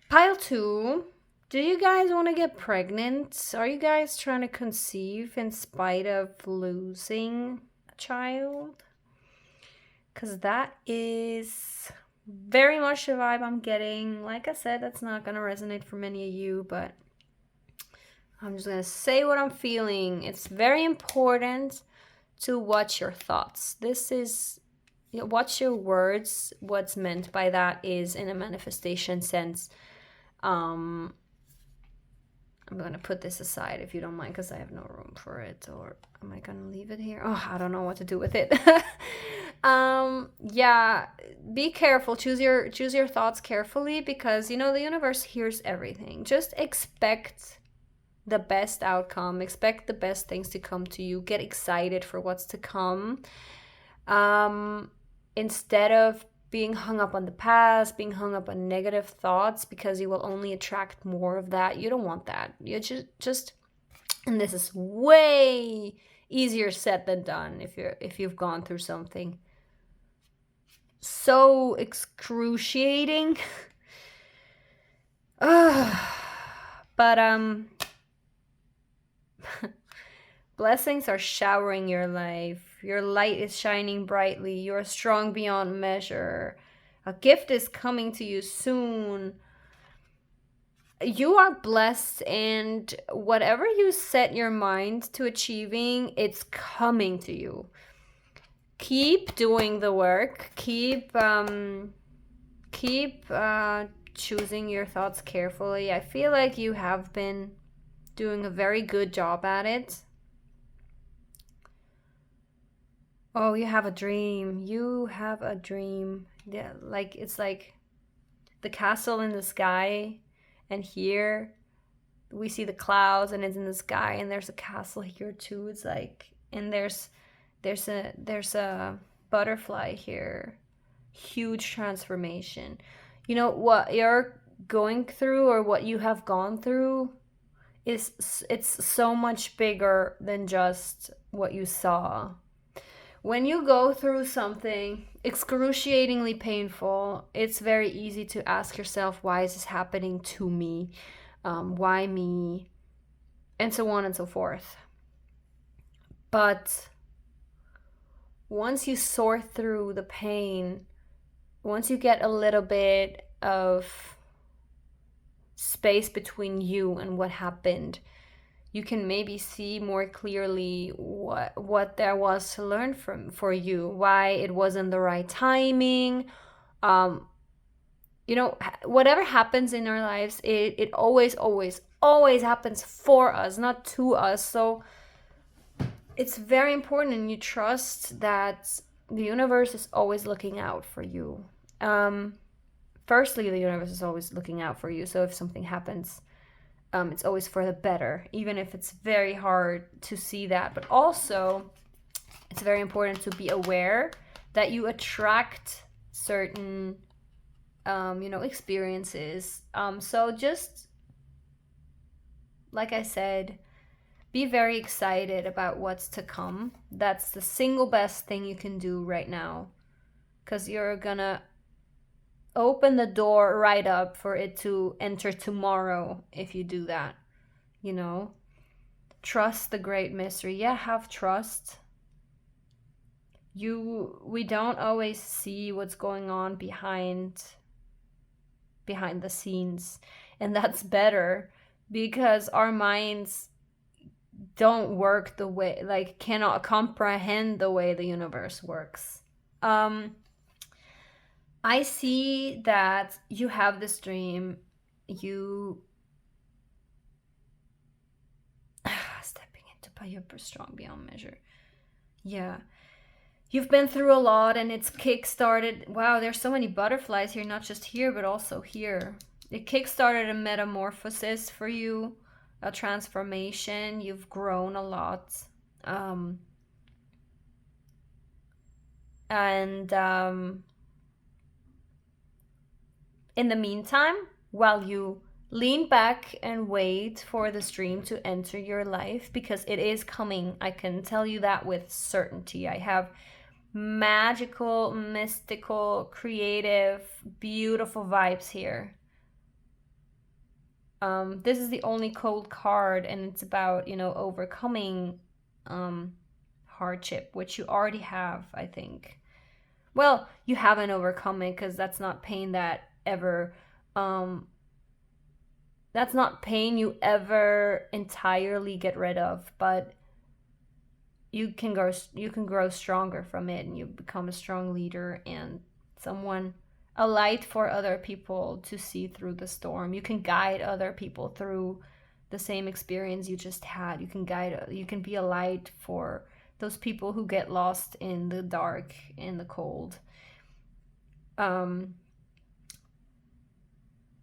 Pile 2. Do you guys want to get pregnant? Are you guys trying to conceive in spite of losing a child? Because that is very much the vibe I'm getting. Like I said, that's not going to resonate for many of you, but I'm just going to say what I'm feeling. It's very important to watch your thoughts. This is, you know, watch your words. What's meant by that is in a manifestation sense. I'm going to put this aside if you don't mind because I have no room for it. Or am I going to leave it here? Oh, I don't know what to do with it. Yeah, be careful. Choose your thoughts carefully because, you know, the universe hears everything. Just expect the best outcome. Expect the best things to come to you. Get excited for what's to come. Instead of being hung up on the past, being hung up on negative thoughts, because you will only attract more of that. You don't want that. You just and this is way easier said than done if you've gone through something so excruciating. But blessings are showering your life. Your light is shining brightly. You are strong beyond measure. A gift is coming to you soon. You are blessed, and whatever you set your mind to achieving, it's coming to you. Keep doing the work. Keep choosing your thoughts carefully. I feel like you have been doing a very good job at it. Oh, you have a dream. You have a dream. Yeah, like it's like the castle in the sky, and here we see the clouds and it's in the sky, and there's a castle here too. It's like, and there's a butterfly here. Huge transformation. You know what you're going through, or what you have gone through, it's so much bigger than just what you saw. When you go through something excruciatingly painful, it's very easy to ask yourself, why is this happening to me? Why me? And so on and so forth. But once you sort through the pain, once you get a little bit of space between you and what happened, you can maybe see more clearly what there was to learn for you, why it wasn't the right timing. You know, whatever happens in our lives, it always happens for us, not to us. So it's very important, and you trust that the universe is always looking out for you. Firstly, the universe is always looking out for you. So if something happens, it's always for the better, even if it's very hard to see that. But also, it's very important to be aware that you attract certain, experiences. So just, like I said, be very excited about what's to come. That's the single best thing you can do right now, because you're gonna open the door right up for it to enter tomorrow if you do that. Trust the great mystery. Yeah, have trust. We don't always see what's going on behind the scenes, and that's better, because our minds don't work the way, like, cannot comprehend the way the universe works. I see that you have this dream. You stepping into power strong beyond measure. Yeah. You've been through a lot, and it's kick-started. Wow, there's so many butterflies here, not just here, but also here. It kick-started a metamorphosis for you, a transformation. You've grown a lot. In the meantime, while you lean back and wait for the stream to enter your life, because it is coming, I can tell you that with certainty. I have magical, mystical, creative, beautiful vibes here. This is the only cold card, and it's about, overcoming hardship, which you already have, I think. Well, you haven't overcome it, because that's not pain that ever that's not pain you ever entirely get rid of, but you can grow stronger from it, and you become a strong leader and a light for other people to see through the storm. You can guide other people through the same experience you just had. You can be a light for those people who get lost in the dark, in the cold.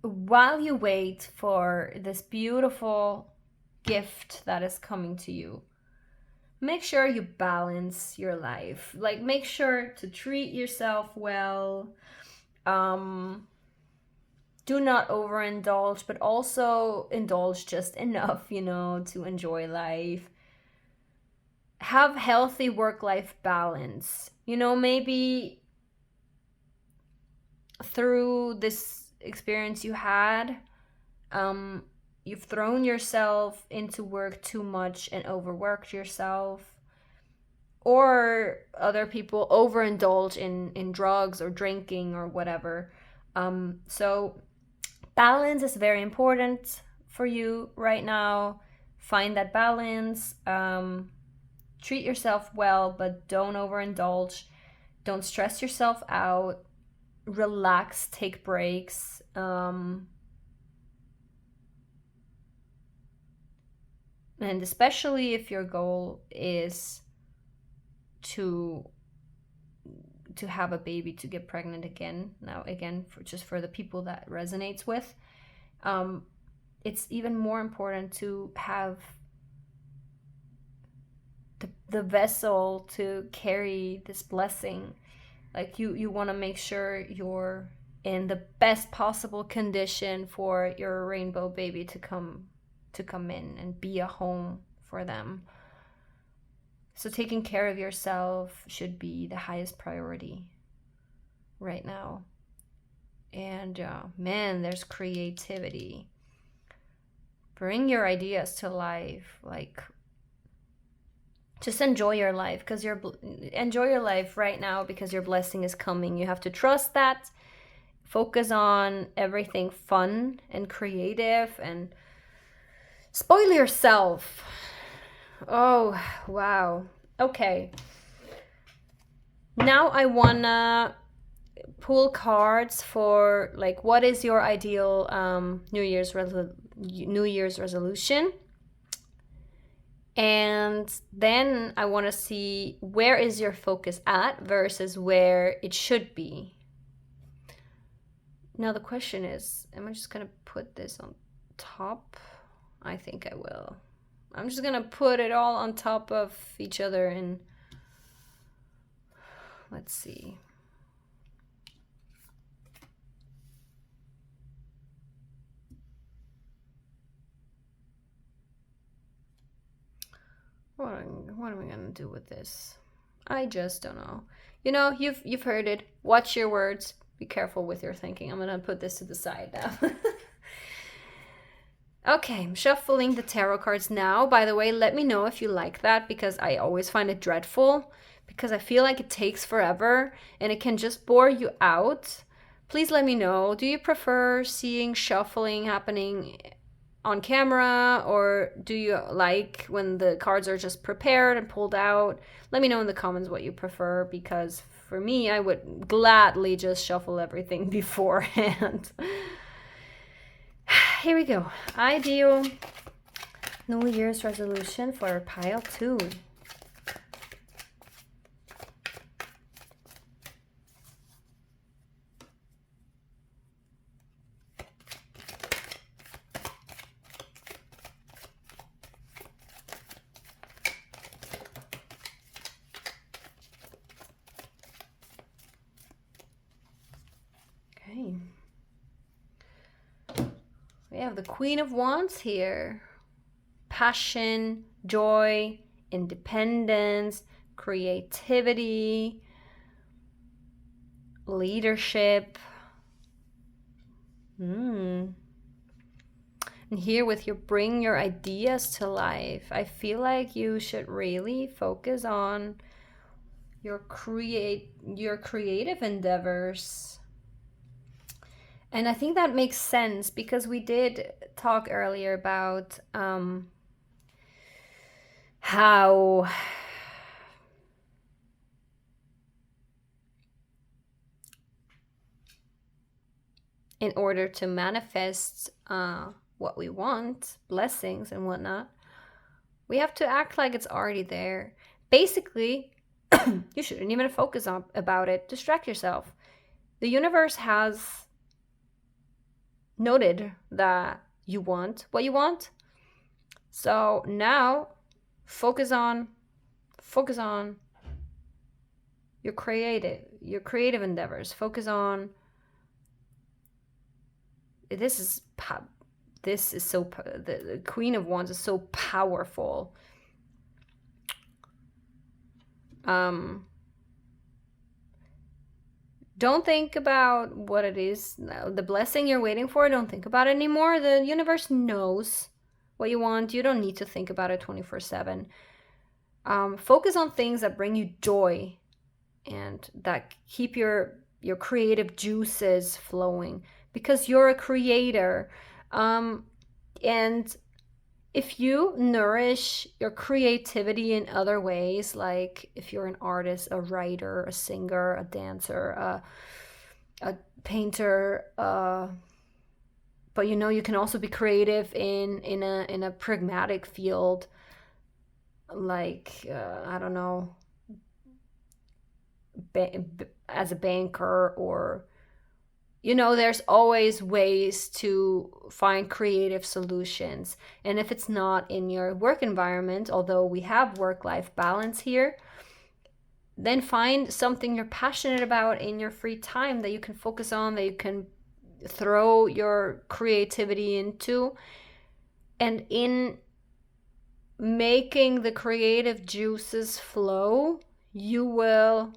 While you wait for this beautiful gift that is coming to you, make sure you balance your life. Like, make sure to treat yourself well. Do not overindulge, but also indulge just enough, to enjoy life. Have healthy work-life balance. Maybe through this experience you had, you've thrown yourself into work too much and overworked yourself. Or other people overindulge in drugs or drinking or whatever. So balance is very important for you right now. Find that balance. Treat yourself well, but don't overindulge. Don't stress yourself out. Relax, take breaks. And especially if your goal is to have a baby, to get pregnant again. Now, again, for the people that resonates with, it's even more important to have the vessel to carry this blessing. Like, you want to make sure you're in the best possible condition for your rainbow baby to come in and be a home for them. So taking care of yourself should be the highest priority right now. And man, there's creativity. Bring your ideas to life. Like, just enjoy your life, because enjoy your life right now, because your blessing is coming. You have to trust that. Focus on everything fun and creative, and spoil yourself. Oh, wow. Okay. Now I wanna pull cards for, like, what is your ideal New Year's resolution? And then I want to see, where is your focus at versus where it should be. Now the question is, am I just gonna put this on top? I think I will. I'm just gonna put it all on top of each other, and let's see. What am I gonna do with this? I just don't know. You've heard it. Watch your words. Be careful with your thinking. I'm gonna put this to the side now. Okay, I'm shuffling the tarot cards now. By the way, let me know if you like that, because I always find it dreadful, because I feel like it takes forever and it can just bore you out. Please let me know. Do you prefer seeing shuffling happening on camera, or do you like when the cards are just prepared and pulled out? Let me know in the comments what you prefer, because for me, I would gladly just shuffle everything beforehand. Here we go. Ideal New Year's resolution for pile 2. Okay. We have the Queen of Wands here. Passion, joy, independence, creativity, leadership. And here with your bring your ideas to life. I feel like you should really focus on your creative endeavors. And I think that makes sense, because we did talk earlier about how in order to manifest what we want, blessings and whatnot, we have to act like it's already there. Basically, you shouldn't even focus on about it. Distract yourself. The universe has noted that you want what you want. So now focus on focus on your creative endeavors. Focus on this is so the Queen of Wands is so powerful. Don't think about what it is, the blessing you're waiting for. Don't think about it anymore. The universe knows what you want. You don't need to think about it 24/7. Focus on things that bring you joy and that keep your creative juices flowing, because you're a creator. And if you nourish your creativity in other ways, like if you're an artist, a writer, a singer, a dancer, a painter, but you can also be creative in a pragmatic field, like I don't know, as a banker, or there's always ways to find creative solutions. And if it's not in your work environment, although we have work-life balance here, then find something you're passionate about in your free time that you can focus on, that you can throw your creativity into. And in making the creative juices flow, you will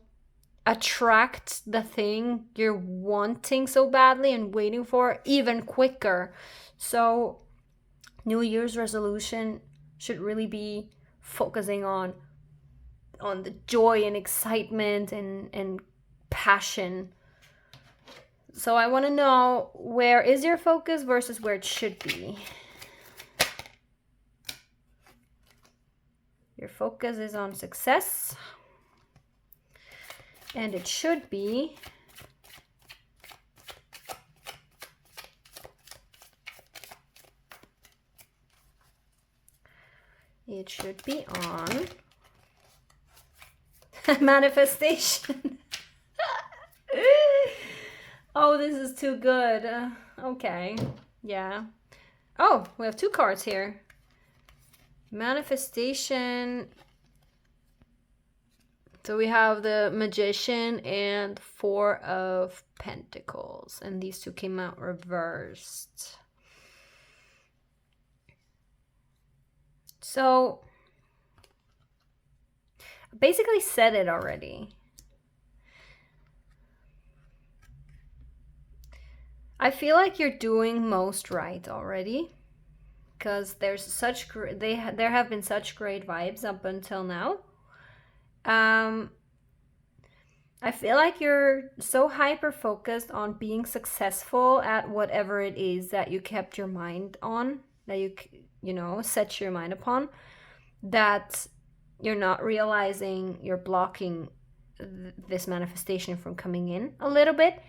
attract the thing you're wanting so badly and waiting for even quicker. So New Year's resolution should really be focusing on the joy and excitement and passion. So I want to know, where is your focus versus where it should be? Your focus is on success. And it should be on manifestation. Oh, this is too good. Okay, yeah. Oh, we have two cards here. Manifestation. So we have the Magician and Four of Pentacles, and these two came out reversed. So I basically said it already. I feel like you're doing most right already, because there have been such great vibes up until now. I feel like you're so hyper focused on being successful at whatever it is that you kept your mind on, that you set your mind upon, that you're not realizing you're blocking this manifestation from coming in a little bit.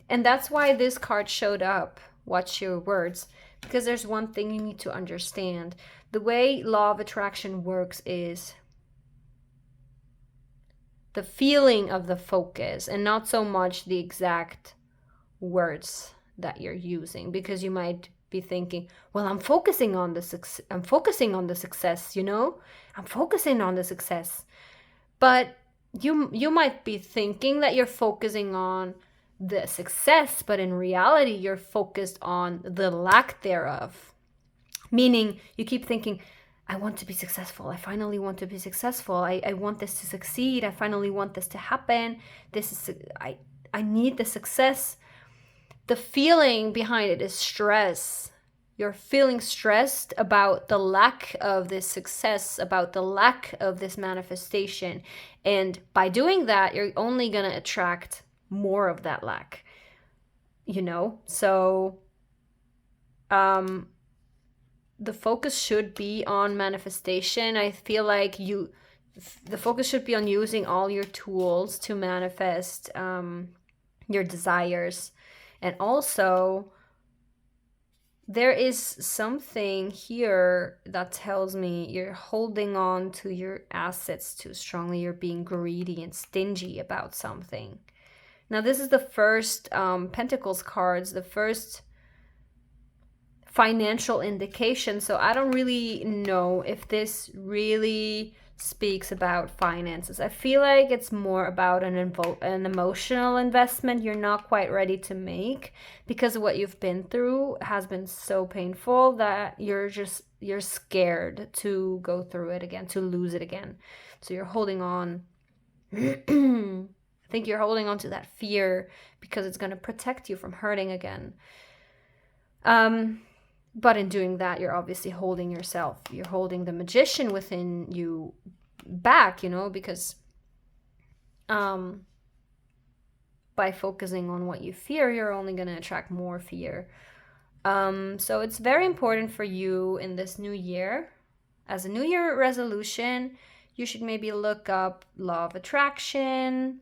And that's why this card showed up. Watch your words, because there's one thing you need to understand. The way law of attraction works is the feeling of the focus, and not so much the exact words that you're using, because you might be thinking, well, I'm focusing on the success, I'm focusing on the success. But you might be thinking that you're focusing on the success, but in reality, you're focused on the lack thereof. Meaning, you keep thinking, I want to be successful. I finally want to be successful. I want this to succeed. I finally want this to happen. I need the success. The feeling behind it is stress. You're feeling stressed about the lack of this success, about the lack of this manifestation. And by doing that, you're only going to attract more of that lack. So the focus should be on manifestation. I feel like the focus should be on using all your tools to manifest your desires. And also, there is something here that tells me you're holding on to your assets too strongly. You're being greedy and stingy about something. Now, this is the first Pentacles cards, the first financial indication. So I don't really know if this really speaks about finances. I feel like it's more about an emotional investment you're not quite ready to make, because what you've been through has been so painful that you're scared to go through it again, to lose it again. So you're holding on. I think you're holding on to that fear because it's going to protect you from hurting again. But in doing that, you're obviously holding yourself. You're holding the magician within you back, because by focusing on what you fear, you're only going to attract more fear. So it's very important for you in this new year. As a New Year resolution, you should maybe look up Law of Attraction.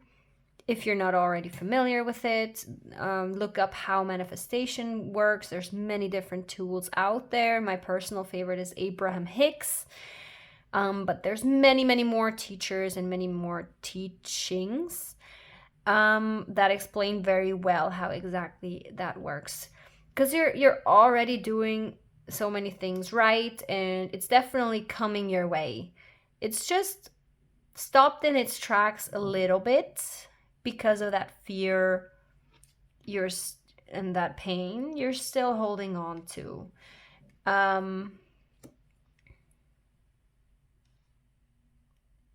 If you're not already familiar with it, look up how manifestation works. There's many different tools out there. My personal favorite is Abraham Hicks. But there's many, many more teachers and many more teachings that explain very well how exactly that works. Because you're already doing so many things right, and it's definitely coming your way. It's just stopped in its tracks a little bit because of that fear and that pain you're still holding on to.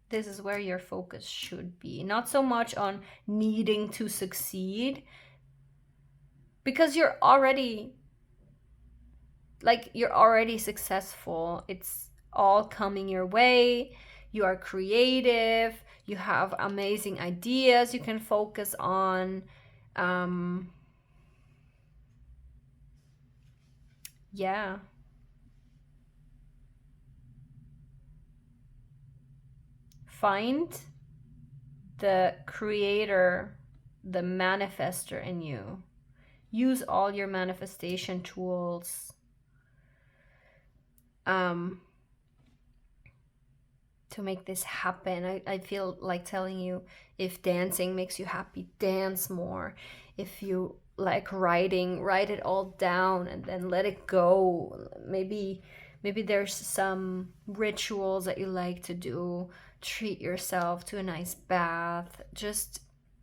This is where your focus should be. Not so much on needing to succeed, because you're already successful. It's all coming your way. You are creative. You have amazing ideas you can focus on. Yeah. Find the creator, the manifester in you. Use all your manifestation tools to make this happen. I feel like telling you, if dancing makes you happy, dance more. If you like writing, write it all down and then let it go. Maybe there's some rituals that you like to do. Treat yourself to a nice bath. Just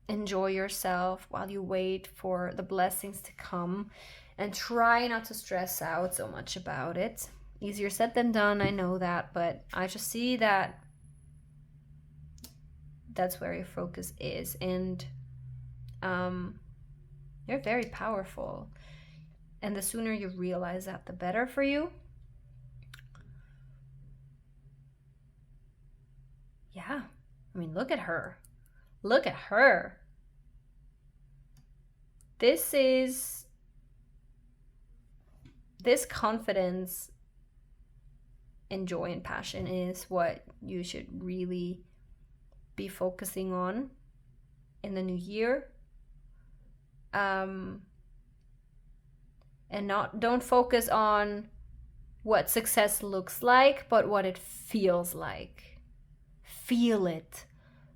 enjoy yourself while you wait for the blessings to come, and try not to stress out so much about it. Easier said than done, I know that, but I just see that that's where your focus is, and you're very powerful, and the sooner you realize that, the better for you. Yeah, I mean, look at her. This confidence and joy and passion is what you should really be focusing on in the new year. And don't focus on what success looks like, but what it feels like. Feel it.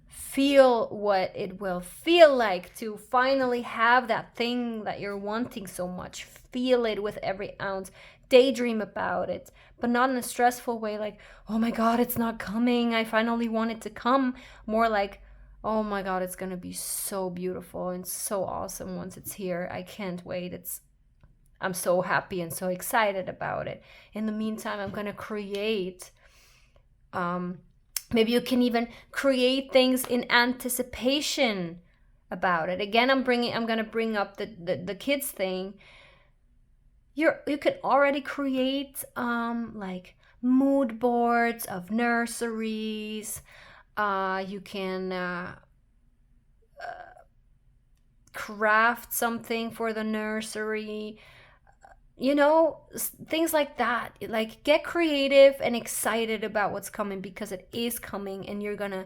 Feel what it will feel like to finally have that thing that you're wanting so much. Feel it with every ounce. Daydream about it, but not in a stressful way, like, oh my God, it's not coming. I finally want it to come. More like, oh my God, it's gonna be so beautiful and so awesome once it's here. I can't wait. I'm so happy and so excited about it. In the meantime, I'm gonna create. Maybe you can even create things in anticipation about it. Again, I'm gonna bring up the kids thing. You can already create like mood boards of nurseries. You can craft something for the nursery. Things like that. Like, get creative and excited about what's coming, because it is coming, and you're gonna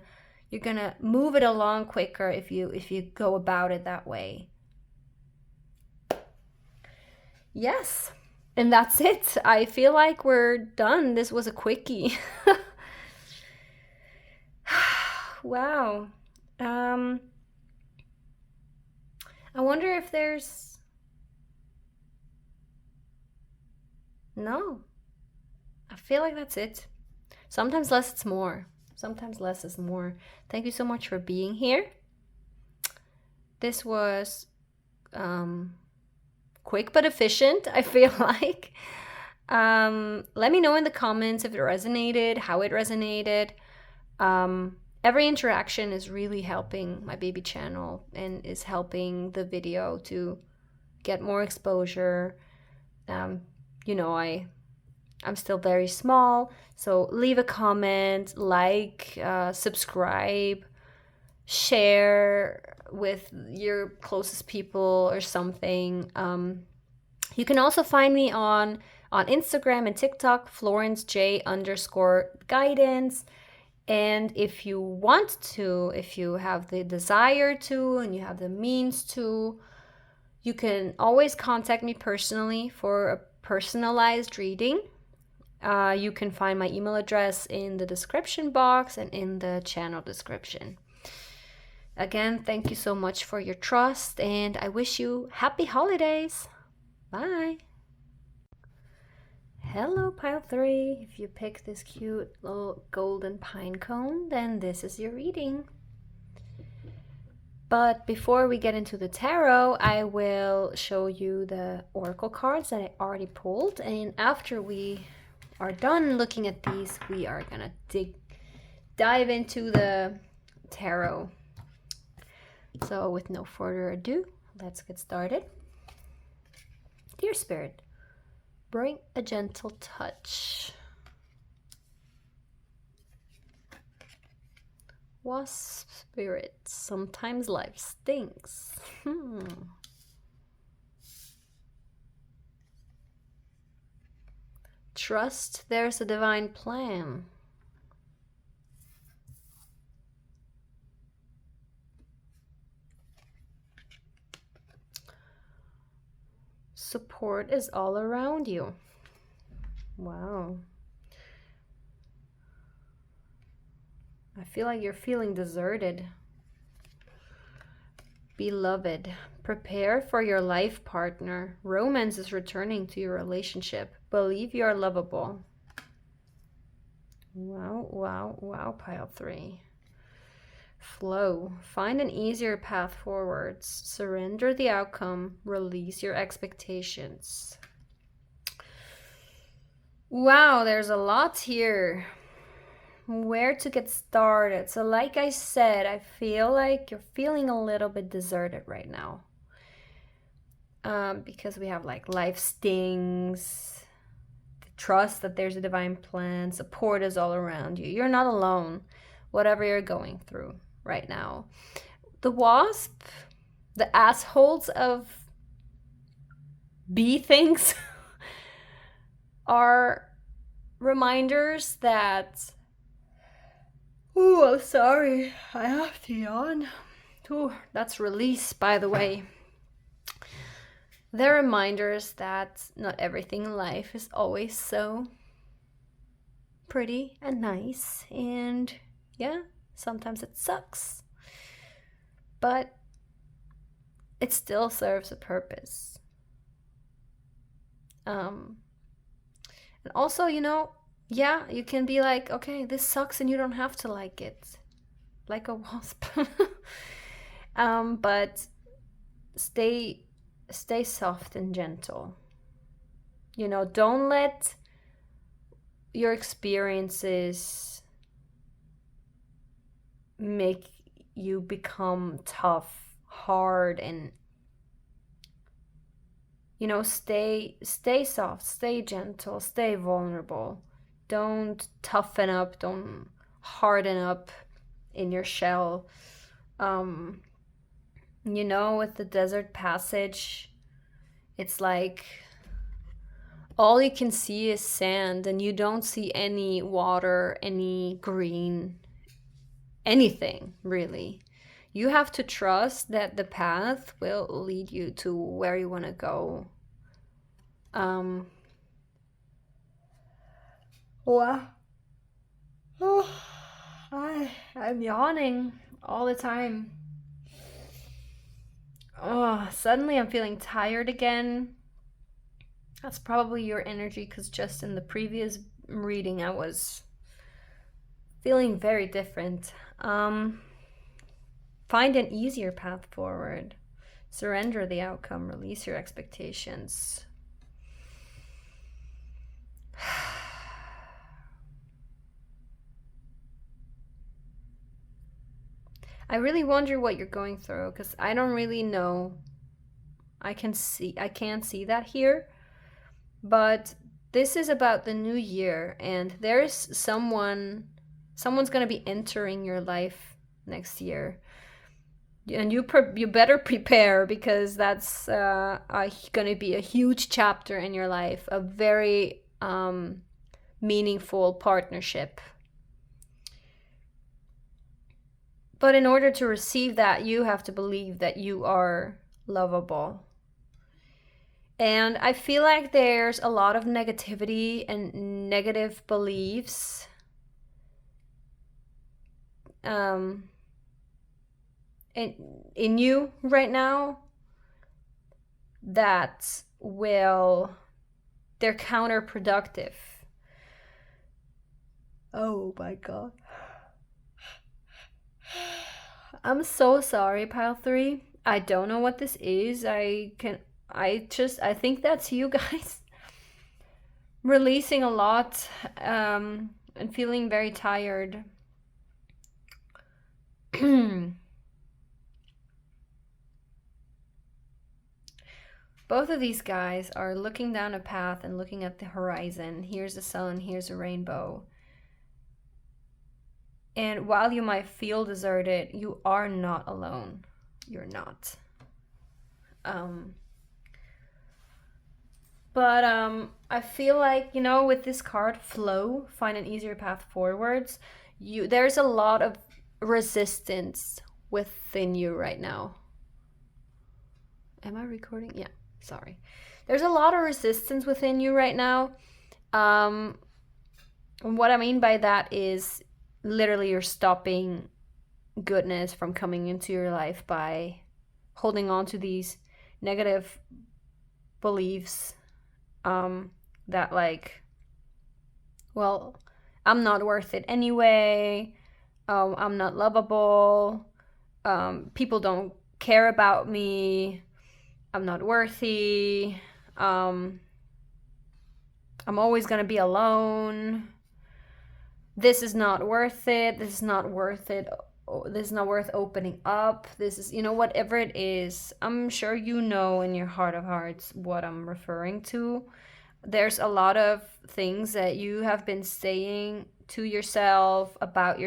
move it along quicker if you go about it that way. Yes, and that's it. I feel like we're done. This was a quickie. Wow. I wonder if there's No, I feel like that's it. Sometimes less is more. Sometimes less is more. Thank you so much for being here. This was quick but efficient, I feel like. Let me know in the comments if it resonated, how it resonated. Every interaction is really helping my baby channel and is helping the video to get more exposure. You know, I'm still very small, so leave a comment, like, subscribe, share with your closest people or something. You can also find me on Instagram and TikTok, florencej_guidance. And if you want to, if you have the desire to, and you have the means to, you can always contact me personally for a personalized reading. You can find my email address in the description box and in the channel description. Again, thank you so much for your trust, and I wish you happy holidays. Bye. Hello, pile 3. If you pick this cute little golden pine cone, then this is your reading. But before we get into the tarot, I will show you the oracle cards that I already pulled. And after we are done looking at these, we are gonna dive into the tarot. So with no further ado, let's get started. Dear Spirit, bring a gentle touch. Wasp Spirit, sometimes life stinks. Trust there's a divine plan. Support is all around you. Wow. I feel like you're feeling deserted. Beloved, prepare for your life partner. Romance is returning to your relationship. Believe you are lovable. Wow, wow, wow, pile 3. Flow. Find an easier path forwards. Surrender the outcome. Release your expectations. Wow, there's a lot here. Where to get started? So like I said, I feel like you're feeling a little bit deserted right now. Because we have like life stings, trust that there's a divine plan, support is all around you. You're not alone, whatever you're going through right now. The wasp, the assholes of bee things are reminders that, oh, I'm sorry, I have to yawn. Ooh, that's release, by the way. They're reminders that not everything in life is always so pretty and nice, and yeah, sometimes it sucks, but it still serves a purpose. And also, you know, yeah, you can be like, okay, this sucks, and you don't have to like it, like a wasp. But stay soft and gentle. You know, don't let your experiences make you become tough, hard, and, you know, stay soft, stay gentle, stay vulnerable. Don't toughen up, don't harden up in your shell. You know, with the desert passage, it's like all you can see is sand, and you don't see any water, any green, anything really. You have to trust that the path will lead you to where you want to go. Wow. Oh, I'm yawning all the time. Oh, suddenly I'm feeling tired again. That's probably your energy, because just in the previous reading I was feeling very different. Find an easier path forward. Surrender the outcome. Release your expectations. I really wonder what you're going through, because I don't really know. I can't see that here. But this is about the new year, and there's someone's going to be entering your life next year. And you better prepare, because that's going to be a huge chapter in your life, a very meaningful partnership. But in order to receive that, you have to believe that you are lovable. And I feel like there's a lot of negativity and negative beliefs in you right now they're counterproductive. Oh my god. I'm so sorry, Pile 3. I don't know what this is. I think that's you guys releasing a lot and feeling very tired. Both of these guys are looking down a path and looking at the horizon. Here's the sun, here's a rainbow. And while you might feel deserted, you are not alone. You're not. But I feel like, with this card, flow, find an easier path forwards, there's a lot of resistance within you right now. Am I recording? Yeah, sorry. There's a lot of resistance within you right now. What I mean by that is literally you're stopping goodness from coming into your life by holding on to these negative beliefs that I'm not worth it anyway, I'm not lovable, people don't care about me, I'm not worthy, I'm always gonna be alone, this is not worth it, this is not worth opening up, this is, whatever it is. I'm sure in your heart of hearts what I'm referring to. There's a lot of things that you have been saying to yourself, about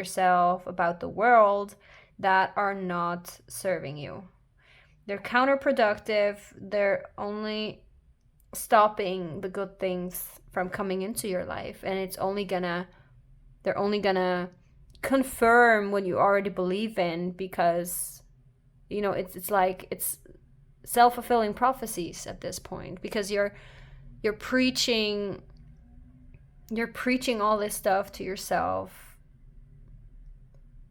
the world, that are not serving you. They're counterproductive. They're only stopping the good things from coming into your life, and they're only gonna confirm what you already believe in, because it's self-fulfilling prophecies at this point, because you're preaching all this stuff to yourself.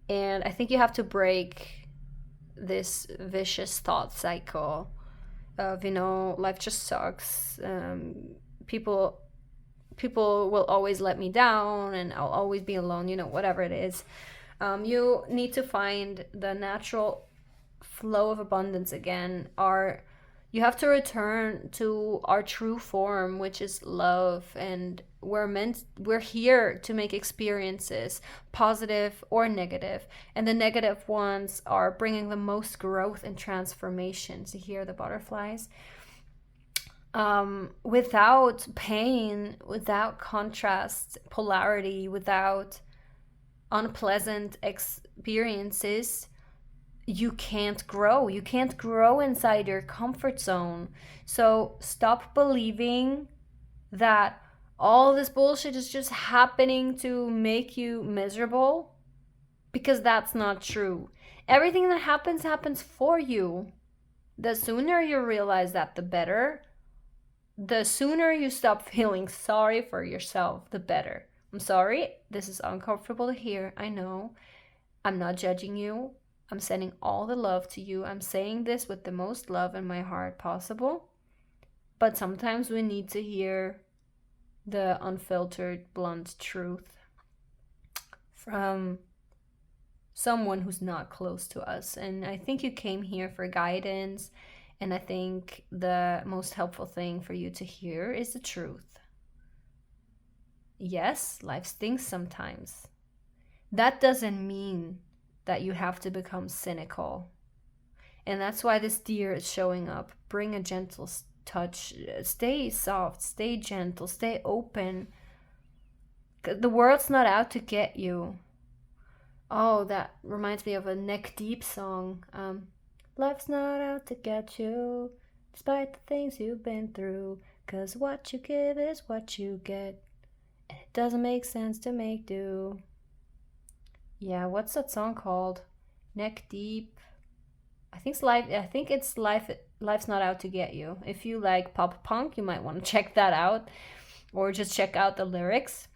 And I think you have to break this vicious thought cycle of life just sucks, people will always let me down, and I'll always be alone, whatever it is. You need to find the natural flow of abundance again. You have to return to our true form, which is love, and we're here to make experiences, positive or negative, and the negative ones are bringing the most growth and transformation. So here are the butterflies. Without pain, without contrast, polarity, without unpleasant experiences, you can't grow. You can't grow inside your comfort zone. So stop believing that all this bullshit is just happening to make you miserable, because that's not true. Everything that happens for you. The sooner you realize that, the better. The sooner you stop feeling sorry for yourself, the better. I'm sorry, this is uncomfortable to hear, I know. I'm not judging you. I'm sending all the love to you. I'm saying this with the most love in my heart possible. But sometimes we need to hear the unfiltered, blunt truth from someone who's not close to us. And I think you came here for guidance, and I think the most helpful thing for you to hear is the truth. Yes, life stinks sometimes. That doesn't mean that you have to become cynical. And that's why this deer is showing up. Bring a gentle touch. Stay soft, stay gentle, stay open. The world's not out to get you. Oh, that reminds me of a Neck Deep song. Life's not out to get you, despite the things you've been through. 'Cause what you give is what you get, and it doesn't make sense to make do. Yeah, what's that song called? Neck Deep. I think it's Life's Not Out to Get You. If you like pop punk, you might want to check that out, or just check out the lyrics.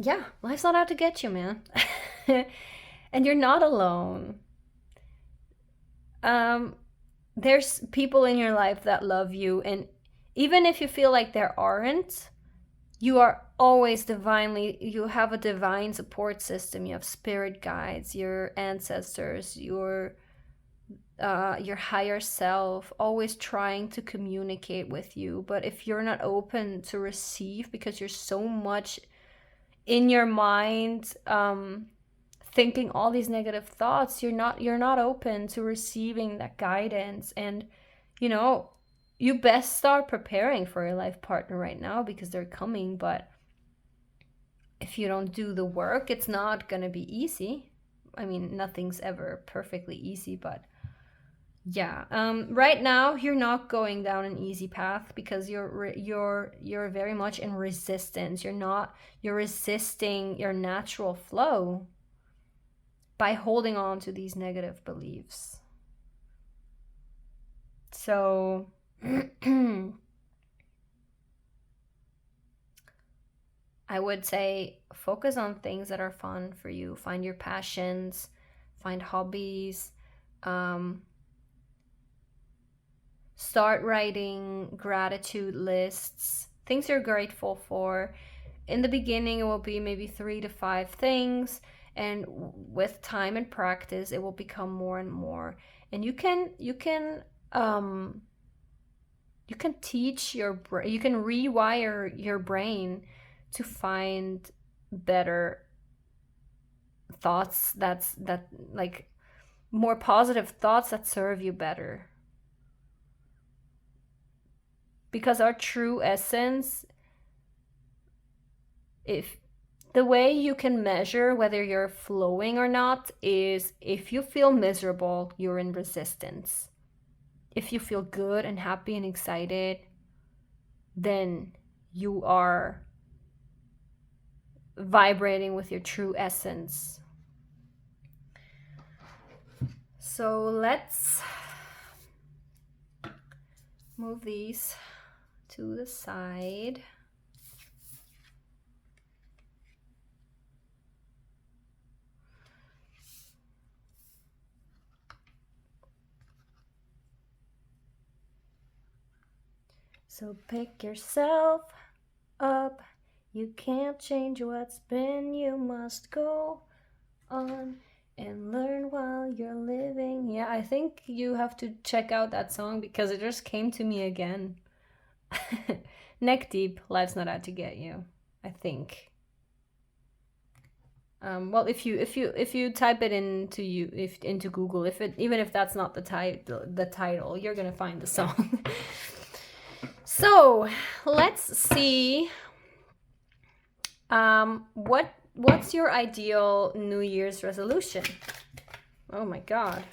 Yeah, life's not out to get you, man. And you're not alone. There's people in your life that love you, and even if you feel like there aren't, you are always you have a divine support system. You have spirit guides, your ancestors, your higher self, always trying to communicate with you. But if you're not open to receive, because you're so much in your mind, thinking all these negative thoughts, you're not open to receiving that guidance. And you best start preparing for your life partner right now, because they're coming. But if you don't do the work, it's not gonna be easy. I mean, nothing's ever perfectly easy, but yeah, right now you're not going down an easy path, because you're very much in resistance. You're resisting your natural flow by holding on to these negative beliefs. So I would say focus on things that are fun for you. Find your passions, find hobbies. Start writing gratitude lists, things you're grateful for. In the beginning, it will be maybe 3 to 5 things, and with time and practice, it will become more and more. And you can teach you can rewire your brain to find better thoughts, that like more positive thoughts that serve you better. Because our true essence, if the way you can measure whether you're flowing or not is, if you feel miserable, you're in resistance. If you feel good and happy and excited, then you are vibrating with your true essence. So let's move these to the side. So pick yourself up. You can't change what's been. You must go on and learn while you're living. Yeah, I think you have to check out that song, because it just came to me again. Neck Deep, Life's Not Out to Get You, I think. Well, if you type it into Google, even if that's not the title, you're gonna find the song. So let's see. What's your ideal New Year's resolution? Oh my God,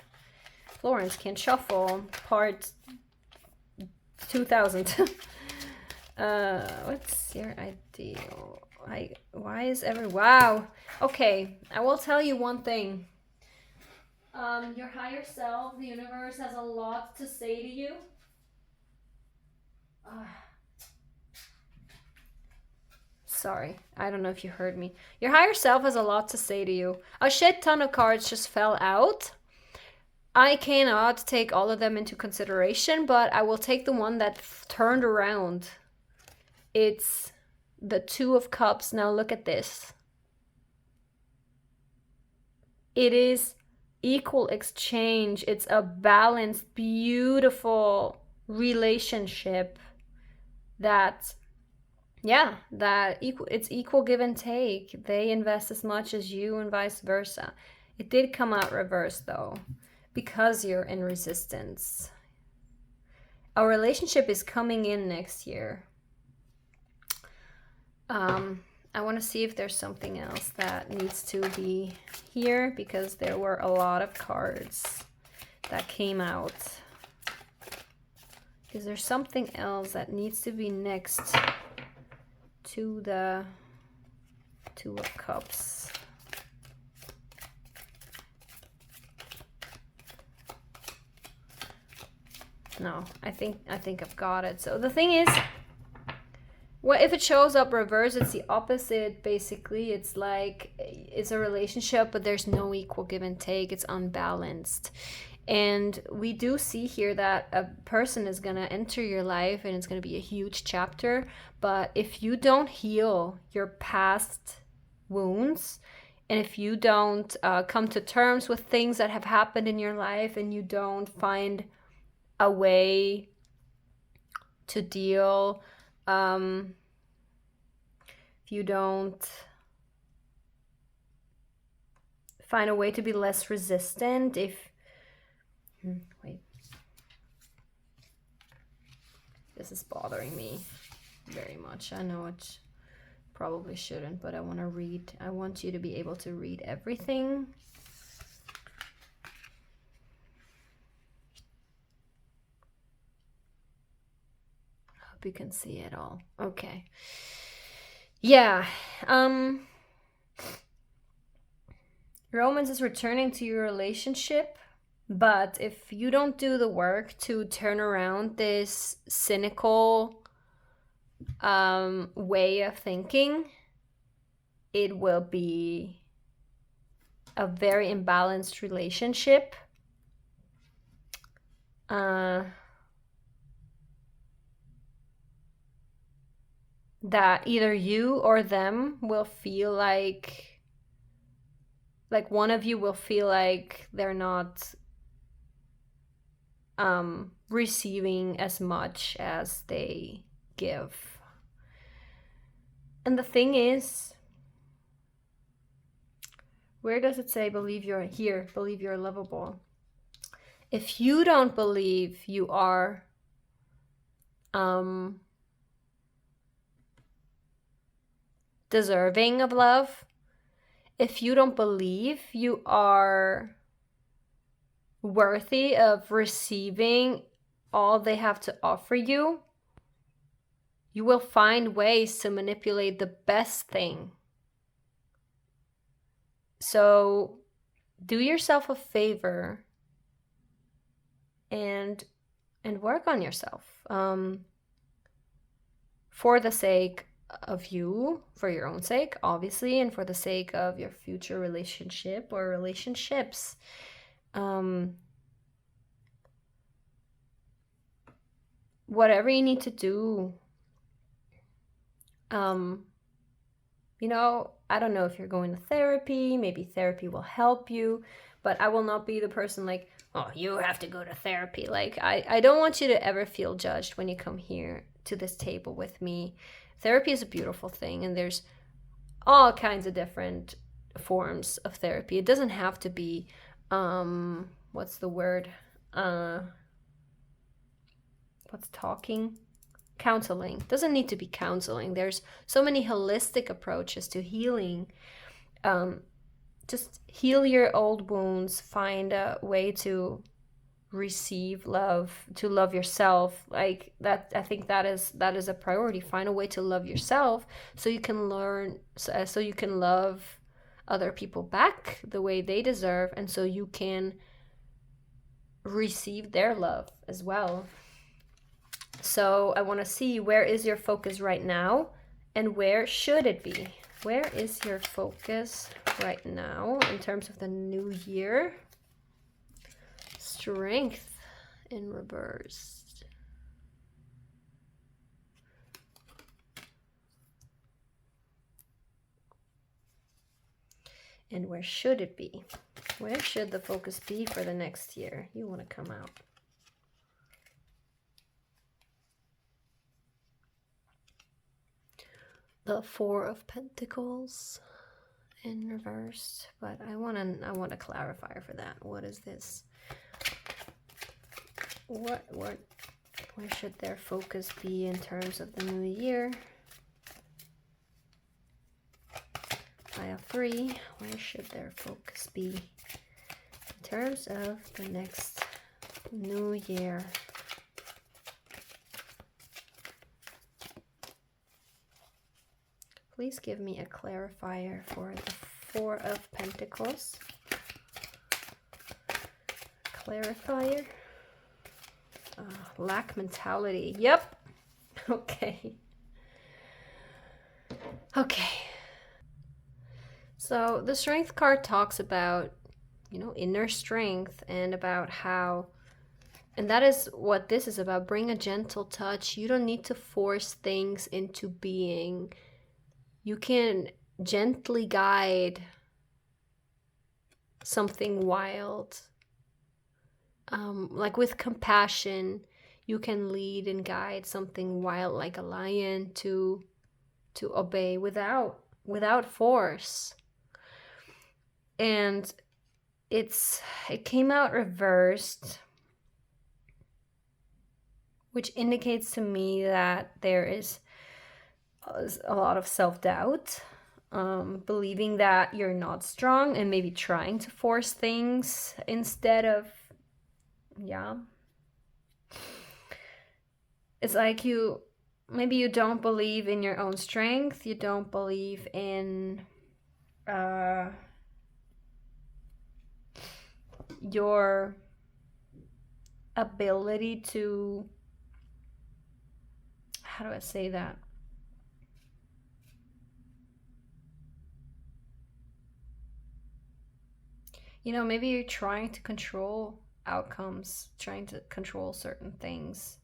Florence can shuffle part 2000. What's your ideal? Wow. Okay, I will tell you one thing. Your higher self, the universe, has a lot to say to you. Sorry, I don't know if you heard me. Your higher self has a lot to say to you. A shit ton of cards just fell out. I cannot take all of them into consideration, but I will take the one that turned around. It's the Two of Cups. Now look at this. It is equal exchange. It's a balanced, beautiful relationship that, yeah, it's equal give and take. They invest as much as you and vice versa. It did come out reversed though, because you're in resistance. Our relationship is coming in next year. I want to see if there's something else that needs to be here, because there were a lot of cards that came out. Is there something else that needs to be next to the Two of Cups? No, I think I've got it. So the thing is, well, if it shows up reverse, it's the opposite, basically. It's like, it's a relationship, but there's no equal give and take. It's unbalanced. And we do see here that a person is going to enter your life, and it's going to be a huge chapter. But if you don't heal your past wounds, and if you don't come to terms with things that have happened in your life, and you don't find a way to deal, if you don't find a way to be less resistant, wait, this is bothering me very much. I know it probably shouldn't, but I want to read. I want you to be able to read everything. You can see it all. Okay. Yeah. Romance is returning to your relationship, but if you don't do the work to turn around this cynical way of thinking, it will be a very imbalanced relationship. That either you or them will feel like one of you will feel like they're not receiving as much as they give. And the thing is, where does it say believe you're lovable? If you don't believe you are deserving of love, if you don't believe you are worthy of receiving all they have to offer you, you will find ways to manipulate the best thing. So do yourself a favor and work on yourself, for the sake of you, for your own sake, obviously, and for the sake of your future relationship or relationships. Whatever you need to do, you know, I don't know if you're going to therapy, maybe therapy will help you, but I will not be the person like, oh, you have to go to therapy. Like, I don't want you to ever feel judged when you come here to this table with me. Therapy is a beautiful thing, and there's all kinds of different forms of therapy. It doesn't have to be, what's the word? Counseling. Doesn't need to be counseling. There's so many holistic approaches to healing. Just heal your old wounds, find a way to receive love, to love yourself. Like that, I think that is a priority. Find a way to love yourself so you can learn, so you can love other people back the way they deserve, and so you can receive their love as well. So I want to see, where is your focus right now, and where should it be? Where is your focus right now in terms of the new year? Strength in reverse. And where should it be? Where should the focus be for the next year? You want to come out. The Four of Pentacles in reverse, but I want a clarifier for that. What is this? Where should their focus be in terms of the new year? I have 3. Where should their focus be in terms of the next new year? Please give me a clarifier for the Four of Pentacles. Clarifier. Lack mentality. Yep. Okay. Okay. So the Strength card talks about, you know, inner strength and about how, and that is what this is about. Bring a gentle touch. You don't need to force things into being. You can gently guide something wild. Like with compassion, you can lead and guide something wild like a lion to obey without force. And it came out reversed, which indicates to me that there is a lot of self-doubt, believing that you're not strong and maybe trying to force things instead of, yeah. It's like maybe you don't believe in your own strength, you don't believe in your ability to, how do I say that? You know, maybe you're trying to control outcomes, trying to control certain things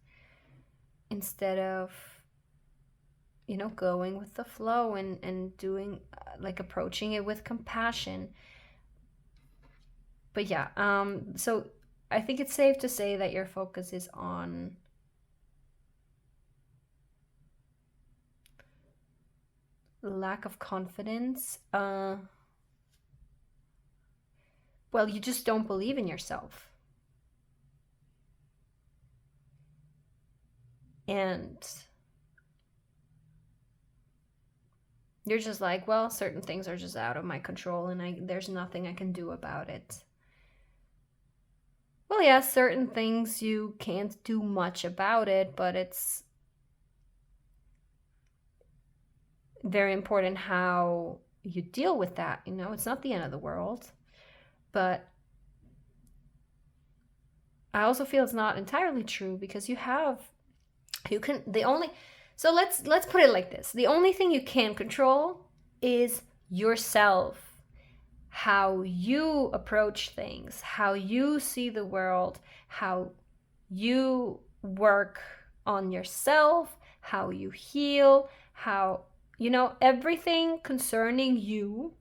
instead of, you know, going with the flow and doing, like, approaching it with compassion. But yeah, so I think it's safe to say that your focus is on lack of confidence. Well, you just don't believe in yourself. And you're just like, well, certain things are just out of my control and there's nothing I can do about it. Well, yeah, certain things you can't do much about it, but it's very important how you deal with that. You know, it's not the end of the world. But I also feel it's not entirely true, because so let's put it like this. The only thing you can control is yourself. How you approach things, how you see the world, how you work on yourself, how you heal, how, you know, everything concerning you,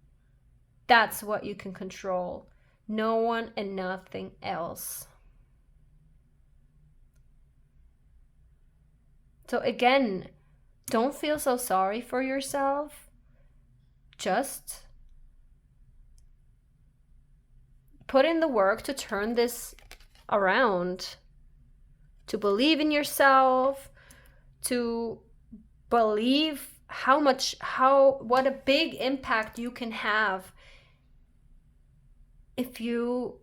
that's what you can control. No one and nothing else. So again, don't feel so sorry for yourself. Just put in the work to turn this around, to believe in yourself, to believe what a big impact you can have if you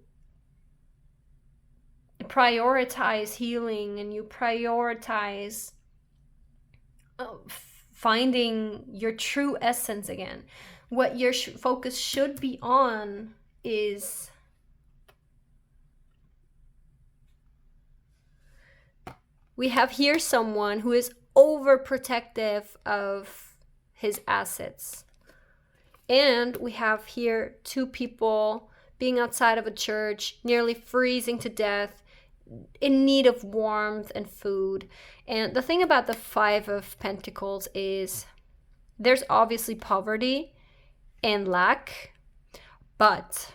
prioritize healing and you prioritize finding your true essence again. What your focus should be on is we have here someone who is overprotective of his assets. And we have here 2 people being outside of a church, nearly freezing to death, in need of warmth and food. And the thing about the Five of Pentacles is there's obviously poverty and lack, but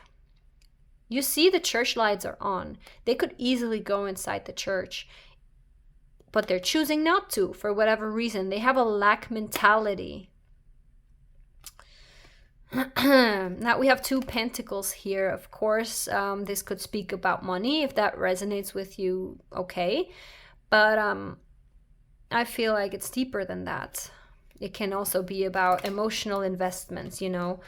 you see the church lights are on. They could easily go inside the church, but they're choosing not to for whatever reason. They have a lack mentality. Now we have 2 pentacles here. Of course, this could speak about money. If that resonates with you, okay. But I feel like it's deeper than that. It can also be about emotional investments, you know.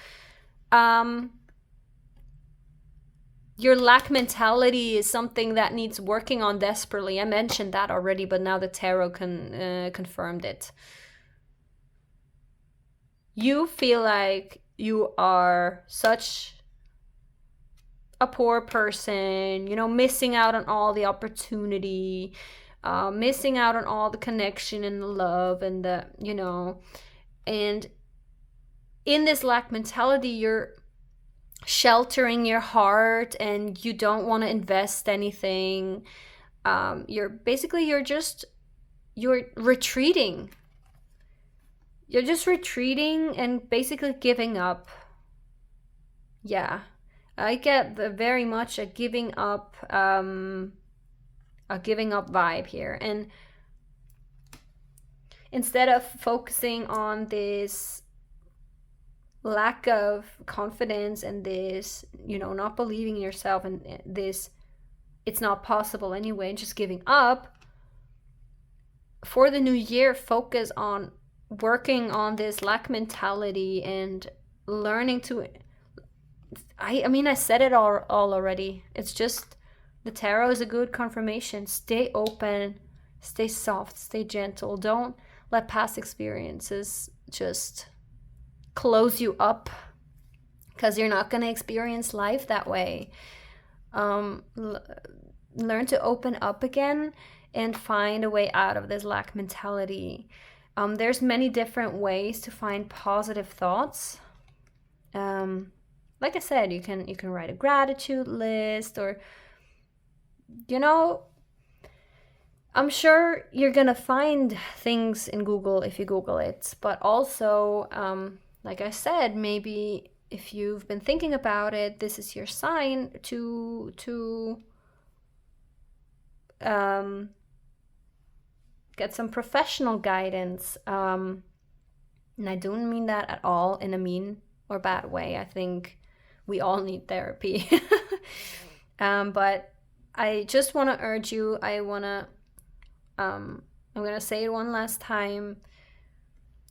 Your lack mentality is something that needs working on desperately. I mentioned that already, but now the tarot confirmed it. You feel like you are such a poor person, you know, missing out on all the opportunity, missing out on all the connection and the love and the, you know, and in this lack mentality, you're sheltering your heart and you don't want to invest anything. You're retreating. You're just retreating and basically giving up. Yeah, I get very much a giving up vibe here. And instead of focusing on this lack of confidence and this, you know, not believing in yourself and this, it's not possible anyway, and just giving up, for the new year, focus on working on this lack mentality and learning to, I mean, I said it all already. It's just, the tarot is a good confirmation. Stay open, stay soft, stay gentle. Don't let past experiences just close you up, because you're not going to experience life that way. Learn to open up again and find a way out of this lack mentality. There's many different ways to find positive thoughts. Like I said, you can write a gratitude list, or, you know, I'm sure you're gonna find things in Google if you Google it. But also, like I said, maybe if you've been thinking about it, this is your sign to get some professional guidance. And I don't mean that at all in a mean or bad way. I think we all need therapy. But I just want to urge you, I'm going to say it one last time.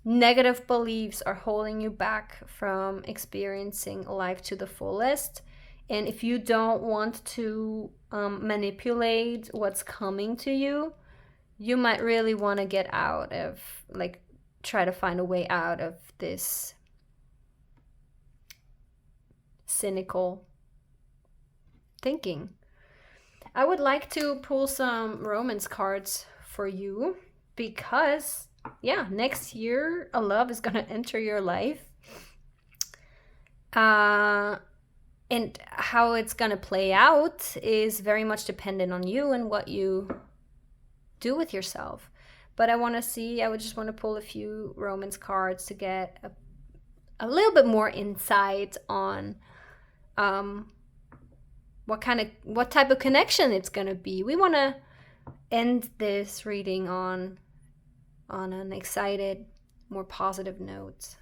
Negative beliefs are holding you back from experiencing life to the fullest. And if you don't want to manipulate what's coming to you, you might really want to get out of, like, try to find a way out of this cynical thinking. I would like to pull some romance cards for you, because, yeah, next year a love is going to enter your life. And how it's going to play out is very much dependent on you and what you do with yourself. But I would just want to pull a few romance cards to get a little bit more insight on what type of connection it's going to be. We want to end this reading on an excited, more positive note.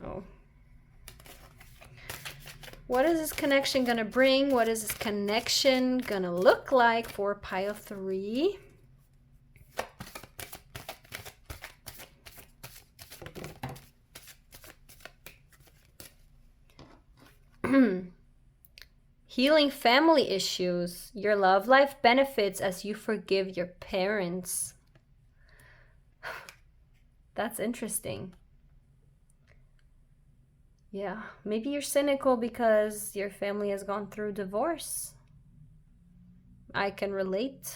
Oh. What is this connection going to bring? What is this connection going to look like for pile 3? Healing family issues. Your love life benefits as you forgive your parents. That's interesting. Yeah, maybe you're cynical because your family has gone through divorce. I can relate,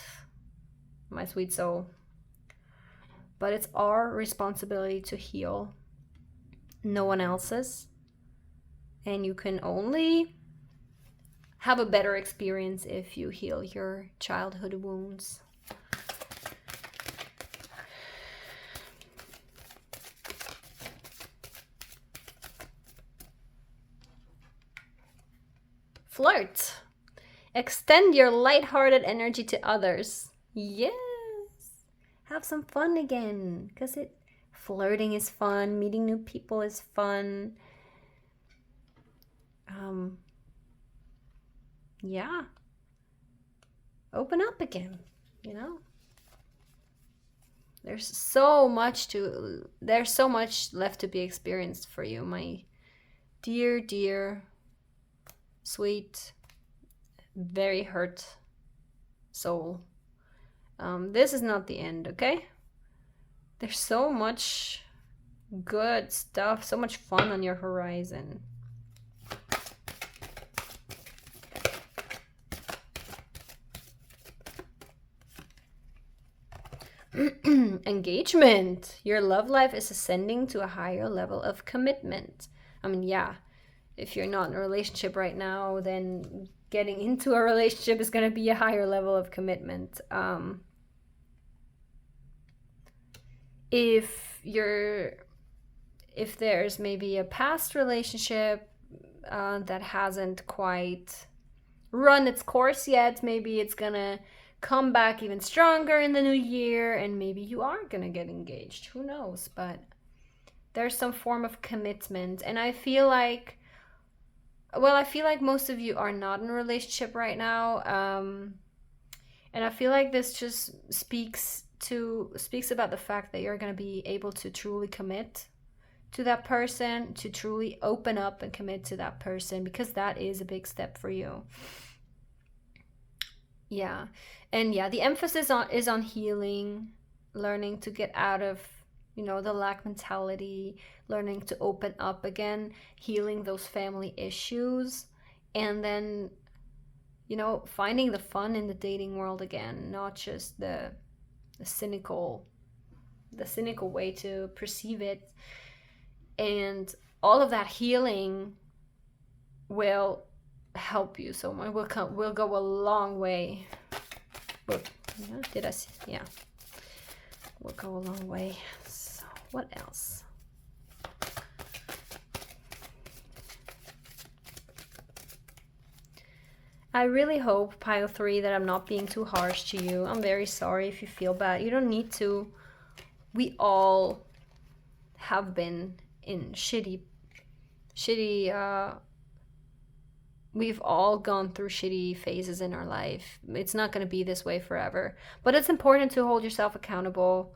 my sweet soul. But it's our responsibility to heal, no one else's. And you can only have a better experience if you heal your childhood wounds. Flirt. Extend your lighthearted energy to others. Yes. Have some fun again, because flirting is fun, meeting new people is fun. Yeah. Open up again, you know? There's so much left to be experienced for you, my dear, dear, sweet, very hurt soul. This is not the end, okay? There's so much good stuff, so much fun on your horizon. Engagement. Your love life is ascending to a higher level of commitment. I mean, yeah, if you're not in a relationship right now, then getting into a relationship is going to be a higher level of commitment. If there's maybe a past relationship that hasn't quite run its course yet, maybe it's gonna come back even stronger in the new year, and maybe you are gonna get engaged, who knows? But there's some form of commitment, and I feel like most of you are not in a relationship right now, and I feel like this just speaks about the fact that you're going to be able to truly commit to that person, to truly open up and commit to that person, because that is a big step for you. Yeah. And yeah, the emphasis is on healing, learning to get out of, the lack mentality, learning to open up again, healing those family issues, and then, finding the fun in the dating world again, not just the cynical way to perceive it. And all of that healing will help you so much. Will go a long way. We'll go a long way. So what else? I really hope, pile 3, that I'm not being too harsh to you. I'm very sorry if you feel bad. You don't need to. We all have been in shitty, we've all gone through shitty phases in our life. It's not going to be this way forever. But it's important to hold yourself accountable,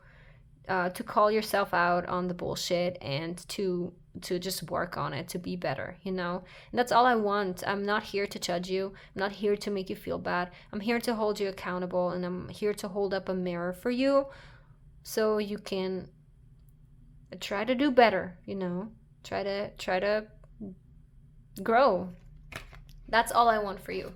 to call yourself out on the bullshit, and to just work on it, to be better, And that's all I want. I'm not here to judge you. I'm not here to make you feel bad. I'm here to hold you accountable, and I'm here to hold up a mirror for you so you can try to do better, Try to grow. That's all I want for you.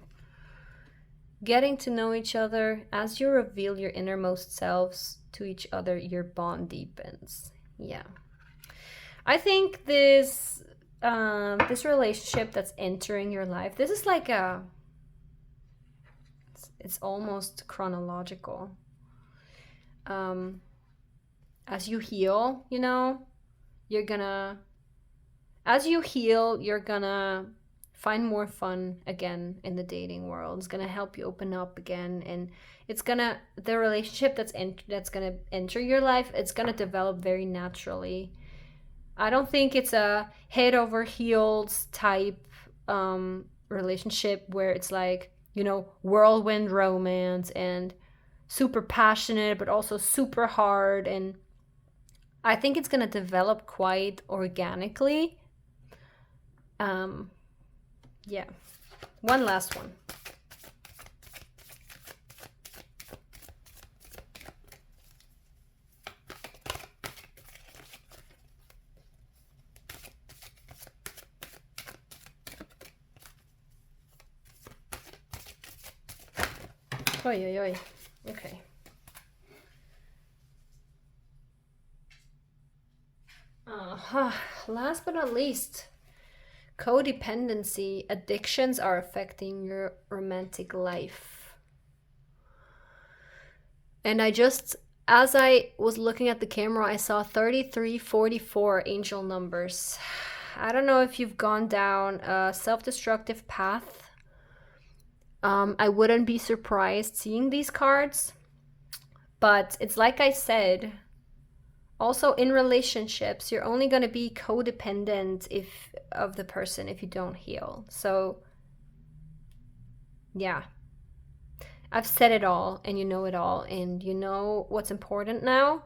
Getting to know each other. As you reveal your innermost selves to each other, your bond deepens. Yeah. I think this relationship that's entering your life, this is like it's almost chronological. As you heal, you're gonna find more fun again in the dating world. It's gonna help you open up again, and the relationship that's gonna enter your life, it's gonna develop very naturally. I don't think it's a head over heels type relationship where it's like, whirlwind romance and super passionate but also super hard. And I think it's gonna develop quite organically. Yeah. One last one. Oi. Okay. Last but not least, Codependency, addictions are affecting your romantic life. And as I was looking at the camera, I saw 33, 44 angel numbers. I don't know if you've gone down a self-destructive path. I wouldn't be surprised seeing these cards. But it's like I said, also in relationships, you're only going to be codependent of the person if you don't heal. So yeah, I've said it all, and you know it all, and you know what's important now,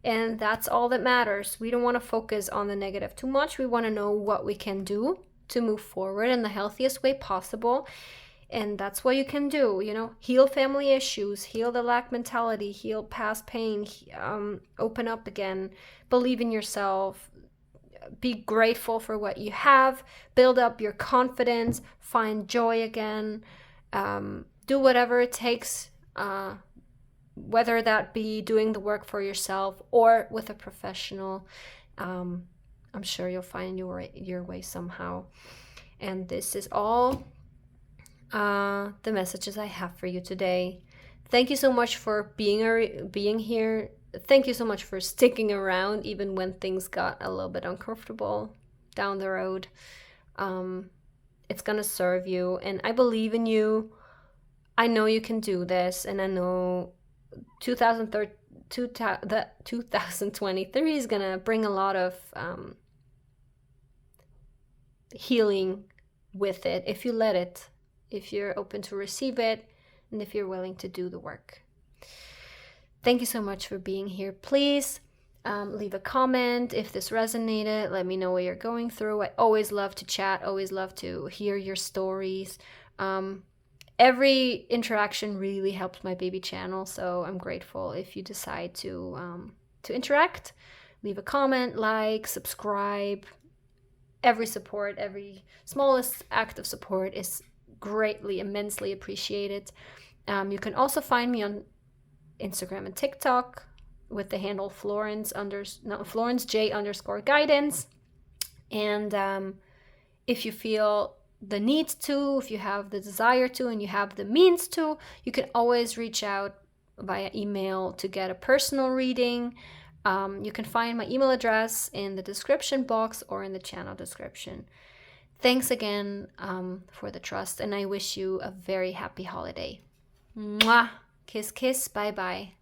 and that's all that matters. We don't want to focus on the negative too much. We want to know what we can do to move forward in the healthiest way possible. And that's what you can do, you know, heal family issues, heal the lack mentality, heal past pain, open up again, believe in yourself, be grateful for what you have, build up your confidence, find joy again, do whatever it takes, whether that be doing the work for yourself or with a professional. I'm sure you'll find your way somehow. And this is all the messages I have for you today. Thank you so much for being here. Thank you so much for sticking around even when things got a little bit uncomfortable down the road. It's gonna serve you, and I believe in you. I know you can do this, and I know 2023 is gonna bring a lot of healing with it if you let it, if you're open to receive it, and if you're willing to do the work. Thank you so much for being here. Please leave a comment if this resonated. Let me know what you're going through. I always love to chat, always love to hear your stories. Every interaction really helps my baby channel, so I'm grateful if you decide to interact. Leave a comment, like, subscribe. Every support, every smallest act of support is greatly, immensely appreciated. You can also find me on Instagram and TikTok with the handle FlorenceJ_guidance. And if you feel the need to, if you have the desire to, and you have the means to, you can always reach out via email to get a personal reading. You can find my email address in the description box or in the channel description. Thanks again for the trust, and I wish you a very happy holiday. Mwah! Kiss, kiss, bye-bye.